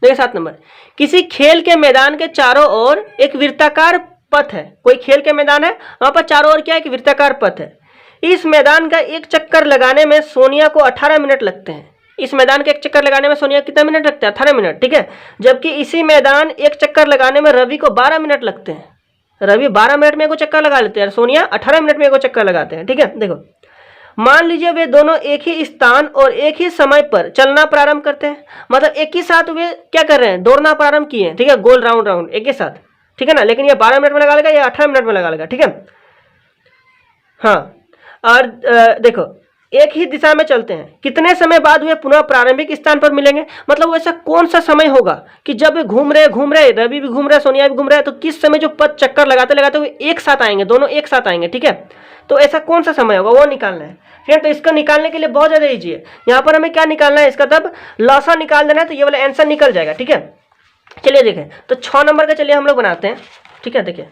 देखिए 7 नंबर, किसी खेल के मैदान के चारों ओर एक वृत्ताकार पथ है, कोई खेल के मैदान है, वहां पर चारों ओर क्या है, एक वृत्ताकार पथ है। इस मैदान का एक चक्कर लगाने में सोनिया को 18 मिनट लगते हैं। इस मैदान के एक चक्कर लगाने में सोनिया कितना मिनट लगता है, 18 मिनट, ठीक है। जबकि इसी मैदान एक चक्कर लगाने में रवि को 12 मिनट लगते हैं। रवि 12 मिनट में एक चक्कर लगा लेते हैं, सोनिया 18 मिनट में एक चक्कर लगाते हैं, ठीक है। देखो मान लीजिए वे दोनों एक ही स्थान और एक ही समय पर चलना प्रारंभ करते हैं, मतलब एक ही साथ वे क्या कर रहे हैं, दौड़ना प्रारंभ किए हैं, ठीक है, गोल राउंड एक ही साथ, ठीक है ना। लेकिन ये 12 मिनट में लगा लेगा, या 18 मिनट में लगा लेगा, ठीक है। हाँ, और देखो एक ही दिशा में चलते हैं, कितने समय बाद वे पुनः प्रारंभिक स्थान पर मिलेंगे, मतलब ऐसा कौन सा समय होगा कि जब वे घूम रहे रवि भी घूम रहे, सोनिया भी घूम रहे, तो किस समय जो पथ चक्कर लगाते लगाते हुए एक साथ आएंगे, दोनों एक साथ आएंगे, ठीक है। तो ऐसा कौन सा समय होगा वो निकालना है, ठीक है। तो इसको निकालने के लिए बहुत ज्यादा इजी है। यहाँ पर हमें क्या निकालना है, इसका तब लॉसा निकाल देना है, तो ये वाला आंसर निकल जाएगा, ठीक है। चलिए देखें, तो 6 नंबर का चलिए हम लोग बनाते हैं, ठीक है। देखिए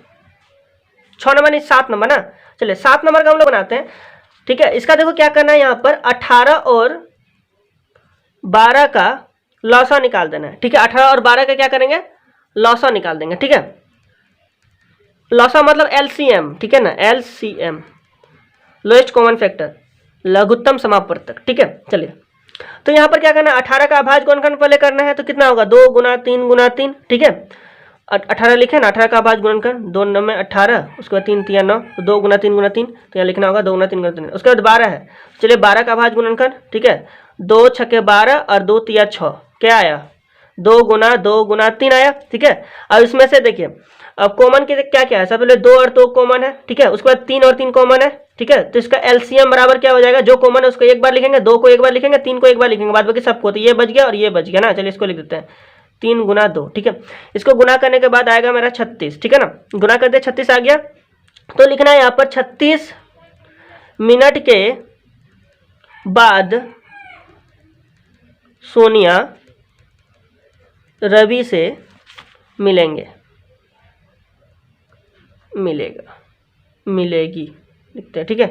6 नंबर नहीं 7 नंबर ना, चलिए 7 नंबर का हम लोग बनाते हैं, ठीक है। इसका देखो क्या करना है, यहाँ पर 18 और 12 का लॉसा निकाल देना है, ठीक है। 18 और 12 का क्या करेंगे, लॉसा निकाल देंगे, ठीक है। लॉसा मतलब एलसीएम, ठीक है ना, एलसीएम लोएस्ट कॉमन फैक्टर, लघुत्तम समापवर्तक, ठीक है। चलिए तो यहाँ पर क्या करना है, 18 का अभाज्य गुणनखंड पहले करना है, तो कितना होगा 2 गुना 3 गुना 3, ठीक है। 18 लिखे ना, 18 का अभाज्य गुणनखंड 2 9 में 18, उसके बाद 3 3 9, तो 2 गुना 3 गुना 3, तो यहाँ लिखना होगा 2 गुना 3 गुना 3। उसके बाद 12 है, चलिए 12 का अभाज्य गुणनखंड, ठीक है, 2 6 12 और 2 3 6, क्या आया 2 गुना 3 आया, ठीक है। अब इसमें से देखिए अब कॉमन के क्या क्या है, सबसे पहले 2 और 2 कॉमन है, ठीक है। उसके बाद 3 और 3 कॉमन है, ठीक है। तो इसका एलसीएम बराबर क्या हो जाएगा, जो कॉमन है उसको एक बार लिखेंगे, 2 को एक बार लिखेंगे, 3 को एक बार लिखेंगे, बाद बाकी सबको, तो ये बच गया और ये बच गया ना। चलिए इसको लिख देते हैं 3 गुना 2, ठीक है। इसको गुना करने के बाद आएगा मेरा 36, ठीक है ना, गुना कर दे 36 आ गया। तो लिखना है यहाँ पर 36 मिनट के बाद सोनिया रवि से मिलेगी लिखते हैं, ठीक है।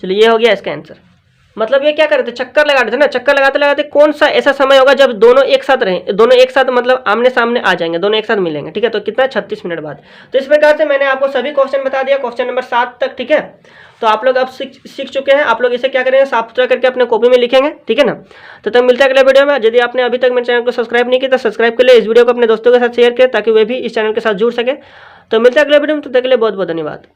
चलिए ये हो गया इसका आंसर। मतलब ये क्या कर रहे थे, चक्कर लगा रहे थे ना, चक्कर लगाते लगाते कौन सा ऐसा समय होगा जब दोनों एक साथ रहें, दोनों एक साथ मतलब आमने सामने आ जाएंगे, दोनों एक साथ मिलेंगे, ठीक है। तो कितना 36 मिनट बाद। तो इस प्रकार से मैंने आपको सभी क्वेश्चन बता दिया, क्वेश्चन नंबर 7 तक, ठीक है। तो आप लोग अब सीख चुके हैं, आप लोग इसे क्या करेंगे, साफ सुथरा करके अपने कॉपी में लिखेंगे, ठीक है ना। तो तब मिलता है अगले वीडियो में। यदि आपने अभी तक मेरे चैनल को सब्सक्राइब नहीं किया तो सब्सक्राइब कर ले, इस वीडियो को अपने दोस्तों के साथ शेयर करें ताकि वे भी इस चैनल के साथ जुड़ सके। तो मिलता है अगले वीडियो में, तो तब तक के लिए बहुत बहुत धन्यवाद।